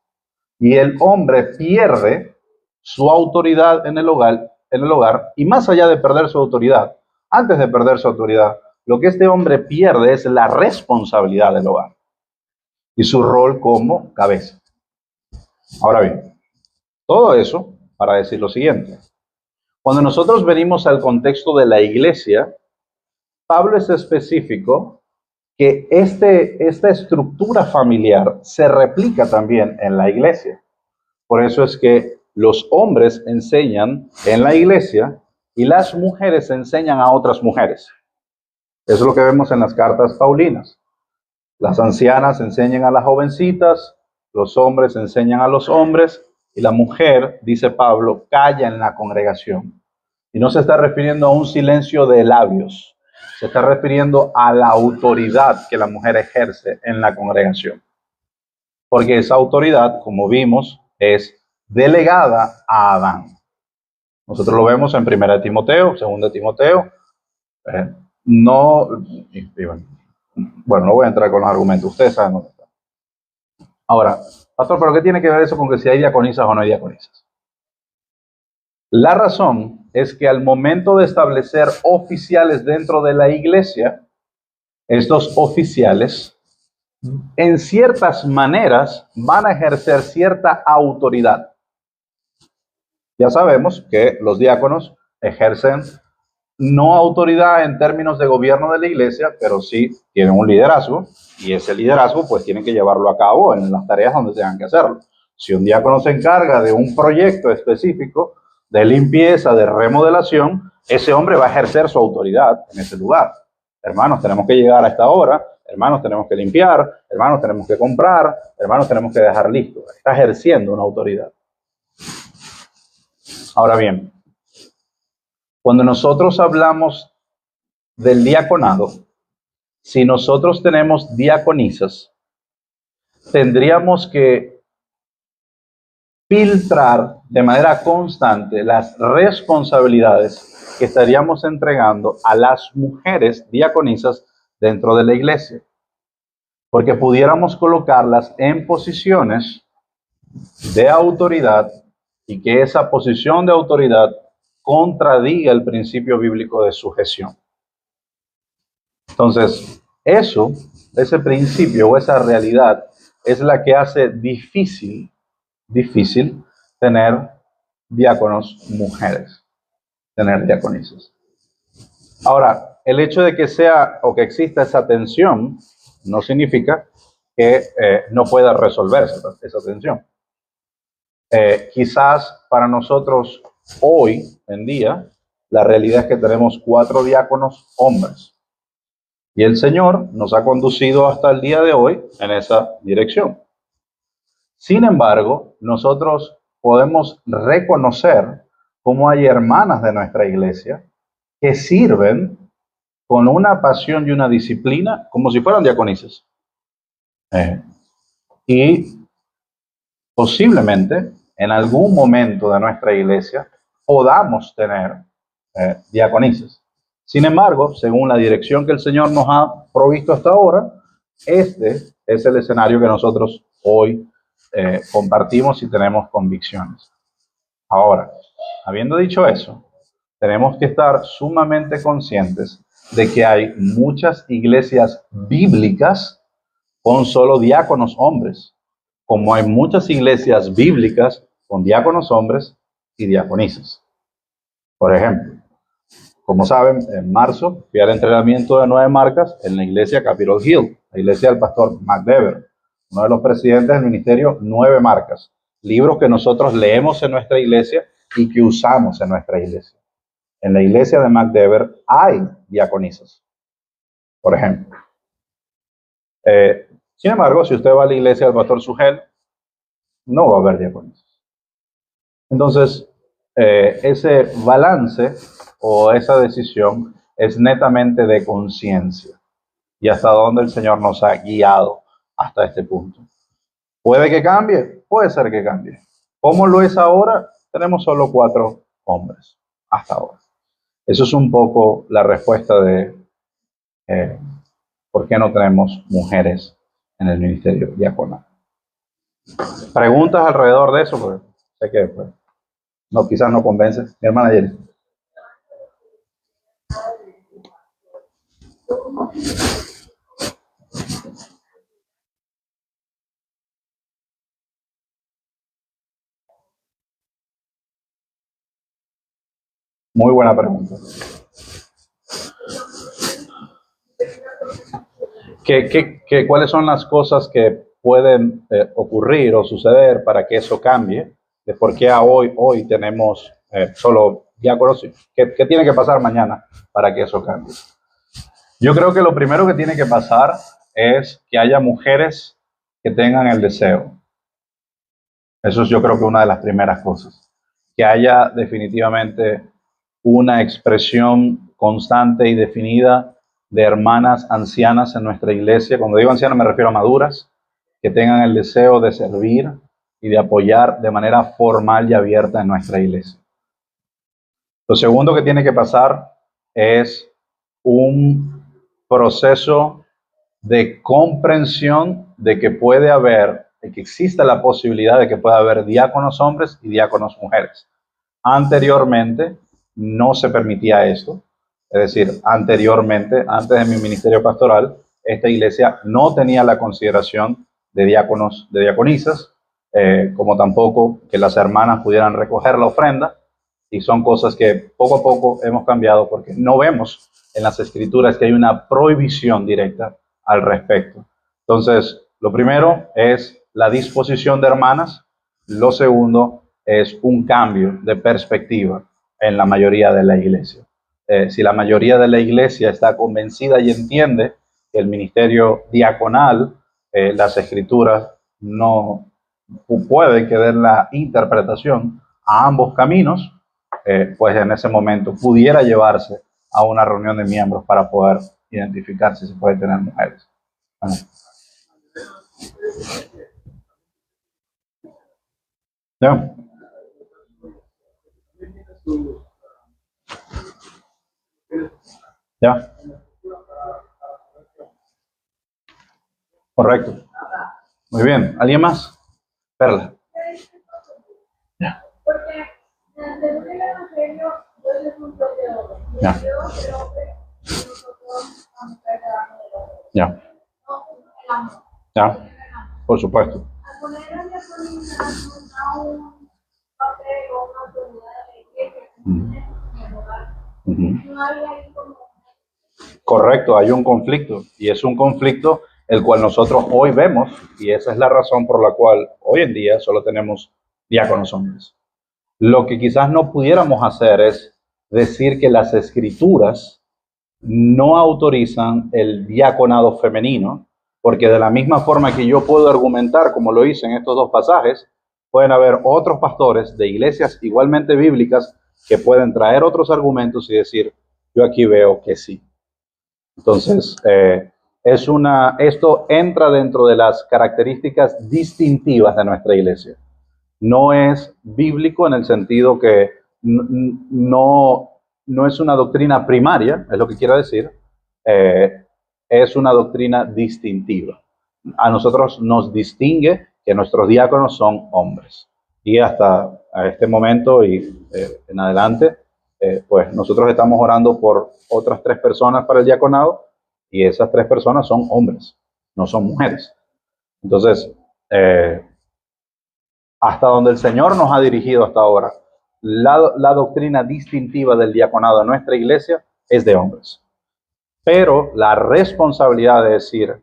Y el hombre pierde su autoridad en el hogar, y más allá de perder su autoridad, antes de perder su autoridad, lo que este hombre pierde es la responsabilidad del hogar y su rol como cabeza. Ahora bien, todo eso para decir lo siguiente. Cuando nosotros venimos al contexto de la iglesia, Pablo es específico que esta estructura familiar se replica también en la iglesia. Por eso es que los hombres enseñan en la iglesia y las mujeres enseñan a otras mujeres. Eso es lo que vemos en las cartas paulinas. Las ancianas enseñan a las jovencitas, los hombres enseñan a los hombres y la mujer, dice Pablo, calla en la congregación. Y no se está refiriendo a un silencio de labios, se está refiriendo a la autoridad que la mujer ejerce en la congregación. Porque esa autoridad, como vimos, es delegada a Adán. Nosotros lo vemos en 1 Timoteo, 2 Timoteo. Bueno, no voy a entrar con los argumentos, ustedes saben dónde está. Ahora, pastor, ¿pero qué tiene que ver eso con que si hay diaconisas o no hay diaconisas? La razón es que al momento de establecer oficiales dentro de la iglesia, estos oficiales, en ciertas maneras, van a ejercer cierta autoridad. Ya sabemos que los diáconos ejercen no autoridad en términos de gobierno de la iglesia, pero sí tienen un liderazgo, y ese liderazgo pues tienen que llevarlo a cabo en las tareas donde tengan que hacerlo. Si un diácono se encarga de un proyecto específico de limpieza, de remodelación, ese hombre va a ejercer su autoridad en ese lugar. Hermanos, tenemos que llegar a esta hora, hermanos, tenemos que limpiar, hermanos, tenemos que comprar, hermanos, tenemos que dejar listo. Está ejerciendo una autoridad. Ahora bien, cuando nosotros hablamos del diaconado, si nosotros tenemos diaconisas, tendríamos que filtrar de manera constante las responsabilidades que estaríamos entregando a las mujeres diaconisas dentro de la iglesia, porque pudiéramos colocarlas en posiciones de autoridad y que esa posición de autoridad contradiga el principio bíblico de sujeción. Entonces, ese principio o esa realidad es la que hace difícil tener diáconos mujeres, tener diaconisas. Ahora, el hecho de que sea o que exista esa tensión no significa que no pueda resolverse esa tensión. Quizás para nosotros hoy en día, la realidad es que tenemos 4 diáconos hombres. Y el Señor nos ha conducido hasta el día de hoy en esa dirección. Sin embargo, nosotros podemos reconocer cómo hay hermanas de nuestra iglesia que sirven con una pasión y una disciplina como si fueran diaconisas. Y posiblemente en algún momento de nuestra iglesia podamos tener diaconisas. Sin embargo, según la dirección que el Señor nos ha provisto hasta ahora, este es el escenario que nosotros hoy compartimos y tenemos convicciones. Ahora, habiendo dicho eso, tenemos que estar sumamente conscientes de que hay muchas iglesias bíblicas con solo diáconos hombres, como hay muchas iglesias bíblicas con diáconos hombres y diaconisas. Por ejemplo, como saben, en marzo fui al entrenamiento de 9 marcas en la iglesia Capitol Hill, la iglesia del pastor McDever, uno de los presidentes del ministerio 9 marcas, libros que nosotros leemos en nuestra iglesia y que usamos en nuestra iglesia. En la iglesia de McDever hay diaconisas. por ejemplo. Sin embargo, si usted va a la iglesia del pastor Sugel, no va a haber diaconisas. Entonces, ese balance o esa decisión es netamente de conciencia y hasta dónde el Señor nos ha guiado hasta este punto. ¿Puede que cambie? Puede ser que cambie. ¿Cómo lo es ahora? Tenemos solo 4 hombres hasta ahora. Eso es un poco la respuesta de por qué no tenemos mujeres en el ministerio diaconal. ¿Preguntas alrededor de eso? Porque sé que pues, no, quizás no convence. Mi hermana Yeri. Muy buena pregunta. ¿Cuáles son las cosas que pueden ocurrir o suceder para que eso cambie? De por qué hoy tenemos solo diáconos. ¿Qué tiene que pasar mañana para que eso cambie? Yo creo que lo primero que tiene que pasar es que haya mujeres que tengan el deseo. Eso es yo creo que una de las primeras cosas. Que haya definitivamente una expresión constante y definida de hermanas ancianas en nuestra iglesia. Cuando digo ancianas me refiero a maduras, que tengan el deseo de servir y de apoyar de manera formal y abierta en nuestra iglesia. Lo segundo que tiene que pasar es un proceso de comprensión de que puede haber, de que exista la posibilidad de que pueda haber diáconos hombres y diáconos mujeres. Anteriormente no se permitía esto, es decir, anteriormente, antes de mi ministerio pastoral, esta iglesia no tenía la consideración de diáconos, de diaconisas, como tampoco que las hermanas pudieran recoger la ofrenda, y son cosas que poco a poco hemos cambiado porque no vemos en las escrituras que hay una prohibición directa al respecto. Entonces, lo primero es la disposición de hermanas, lo segundo es un cambio de perspectiva en la mayoría de la iglesia. Si la mayoría de la iglesia está convencida y entiende que el ministerio diaconal, las escrituras no pueden que den la interpretación a ambos caminos, pues en ese momento pudiera llevarse a una reunión de miembros para poder identificar si se puede tener mujeres. Bueno. ¿Ya? ¿Ya? Correcto. Muy bien. ¿Alguien más? Perla. Ya. Porque según el Evangelio, Dios es un proveedor. Y Ya. Dios, el hombre, nosotros a mujer debajo del hombre. Ya. No, el amor. Ya. Por supuesto. Al poner a diaconisa nos da un papel o una autoridad de la iglesia que tenemos en el hogar. No hay ahí como... Correcto, hay un conflicto y es un conflicto el cual nosotros hoy vemos y esa es la razón por la cual hoy en día solo tenemos diáconos hombres. Lo que quizás no pudiéramos hacer es decir que las escrituras no autorizan el diaconado femenino, porque de la misma forma que yo puedo argumentar, como lo hice en estos 2 pasajes, pueden haber otros pastores de iglesias igualmente bíblicas que pueden traer otros argumentos y decir, yo aquí veo que sí. Entonces, esto entra dentro de las características distintivas de nuestra iglesia. No es bíblico en el sentido que no es una doctrina primaria, es lo que quiero decir, es una doctrina distintiva. A nosotros nos distingue que nuestros diáconos son hombres. Y hasta a este momento y en adelante, pues nosotros estamos orando por otras 3 personas para el diaconado y esas 3 personas son hombres, no son mujeres. Entonces, hasta donde el Señor nos ha dirigido hasta ahora, la doctrina distintiva del diaconado en nuestra iglesia es de hombres. Pero la responsabilidad de decir,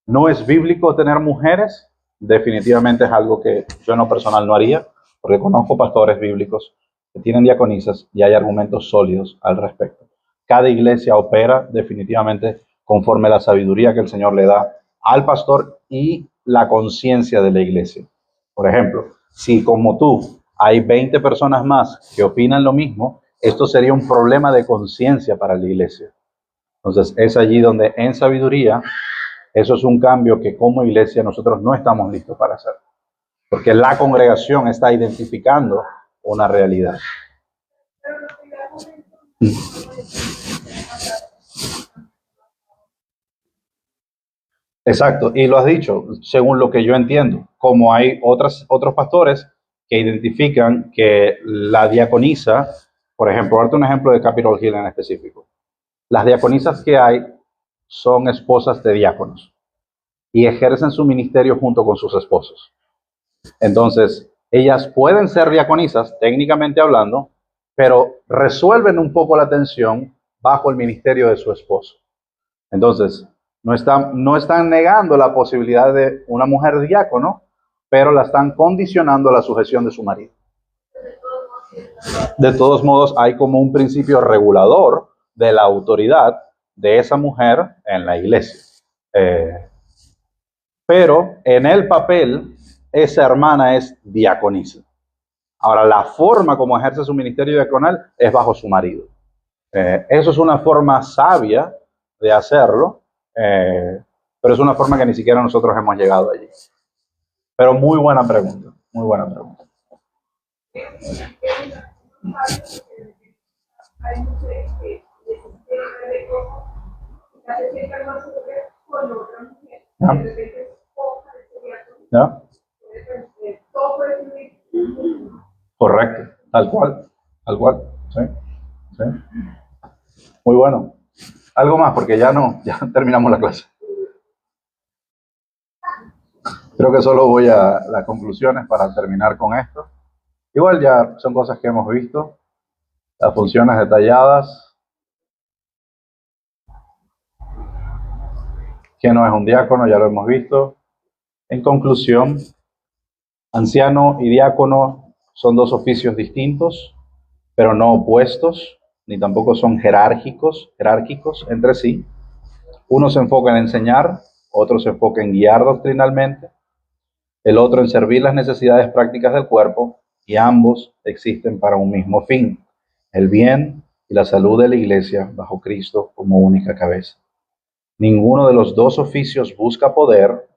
no es bíblico tener mujeres, definitivamente es algo que yo en lo personal no haría, porque conozco pastores bíblicos que tienen diaconisas y hay argumentos sólidos al respecto. Cada iglesia opera definitivamente conforme a la sabiduría que el Señor le da al pastor y la conciencia de la iglesia. Por ejemplo, si como tú hay 20 personas más que opinan lo mismo, esto sería un problema de conciencia para la iglesia. Entonces, es allí donde en sabiduría, eso es un cambio que como iglesia nosotros no estamos listos para hacer. Porque la congregación está identificando una realidad. Exacto, y lo has dicho, según lo que yo entiendo, como hay otros pastores que identifican que la diaconisa, por ejemplo, darte un ejemplo de Capitol Hill en específico, las diaconisas que hay son esposas de diáconos y ejercen su ministerio junto con sus esposos. Entonces, ellas pueden ser diaconisas, técnicamente hablando, pero resuelven un poco la tensión bajo el ministerio de su esposo. Entonces, no están negando la posibilidad de una mujer diácono, pero la están condicionando a la sujeción de su marido. De todos modos, hay como un principio regulador de la autoridad de esa mujer en la iglesia. Pero en el papel, esa hermana es diaconisa. Ahora, la forma como ejerce su ministerio diaconal es bajo su marido. Eso es una forma sabia de hacerlo, pero es una forma que ni siquiera nosotros hemos llegado allí. Pero muy buena pregunta, muy buena pregunta. Hay mujeres que de cosas y se acercan más con otra mujer. De repente es esposa de ese diácono. ¿Ya? Todo puede ser. Correcto, tal cual, sí, sí. Muy bueno. Algo más, porque ya terminamos la clase. Creo que solo voy a las conclusiones para terminar con esto. Igual ya son cosas que hemos visto, las funciones detalladas. ¿Quién no es un diácono? Ya lo hemos visto. En conclusión, anciano y diácono son dos oficios distintos, pero no opuestos, ni tampoco son jerárquicos entre sí. Uno se enfoca en enseñar, otro se enfoca en guiar doctrinalmente, el otro en servir las necesidades prácticas del cuerpo, y ambos existen para un mismo fin, el bien y la salud de la iglesia bajo Cristo como única cabeza. Ninguno de los dos oficios busca poder,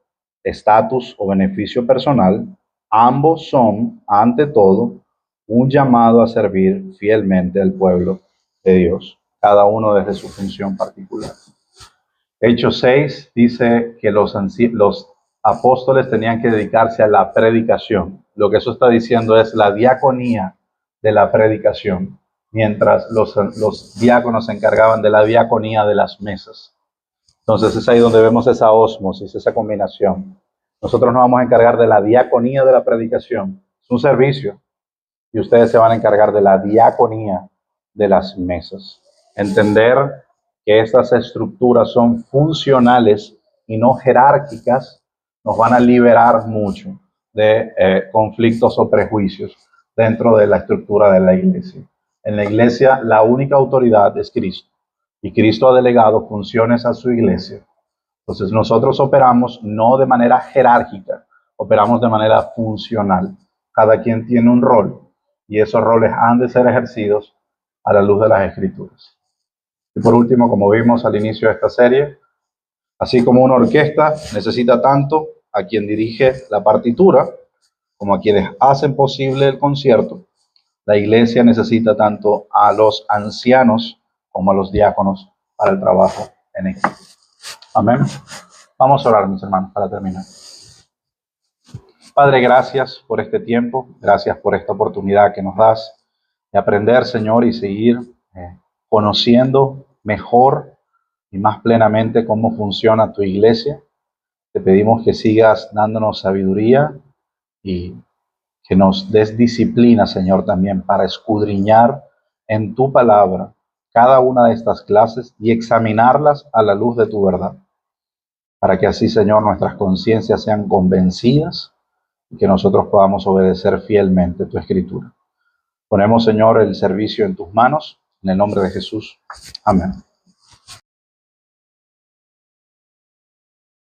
estatus o beneficio personal. Ambos son, ante todo, un llamado a servir fielmente al pueblo de Dios, cada uno desde su función particular. Hechos 6 dice que los apóstoles tenían que dedicarse a la predicación. Lo que eso está diciendo es la diaconía de la predicación, mientras los diáconos se encargaban de la diaconía de las mesas. Entonces es ahí donde vemos esa ósmosis, esa combinación. Nosotros nos vamos a encargar de la diaconía de la predicación. Es un servicio. Y ustedes se van a encargar de la diaconía de las mesas. Entender que estas estructuras son funcionales y no jerárquicas nos van a liberar mucho de conflictos o prejuicios dentro de la estructura de la iglesia. En la iglesia la única autoridad es Cristo. Y Cristo ha delegado funciones a su iglesia. Entonces nosotros operamos no de manera jerárquica, operamos de manera funcional. Cada quien tiene un rol y esos roles han de ser ejercidos a la luz de las Escrituras. Y por último, como vimos al inicio de esta serie, así como una orquesta necesita tanto a quien dirige la partitura como a quienes hacen posible el concierto, la iglesia necesita tanto a los ancianos como a los diáconos para el trabajo en equipo. Amén. Vamos a orar, mis hermanos, para terminar. Padre, gracias por este tiempo, gracias por esta oportunidad que nos das de aprender, Señor, y seguir conociendo mejor y más plenamente cómo funciona tu iglesia. Te pedimos que sigas dándonos sabiduría y que nos des disciplina, Señor, también para escudriñar en tu palabra cada una de estas clases y examinarlas a la luz de tu verdad. Para que así, Señor, nuestras conciencias sean convencidas y que nosotros podamos obedecer fielmente tu escritura. Ponemos, Señor, el servicio en tus manos, en el nombre de Jesús. Amén.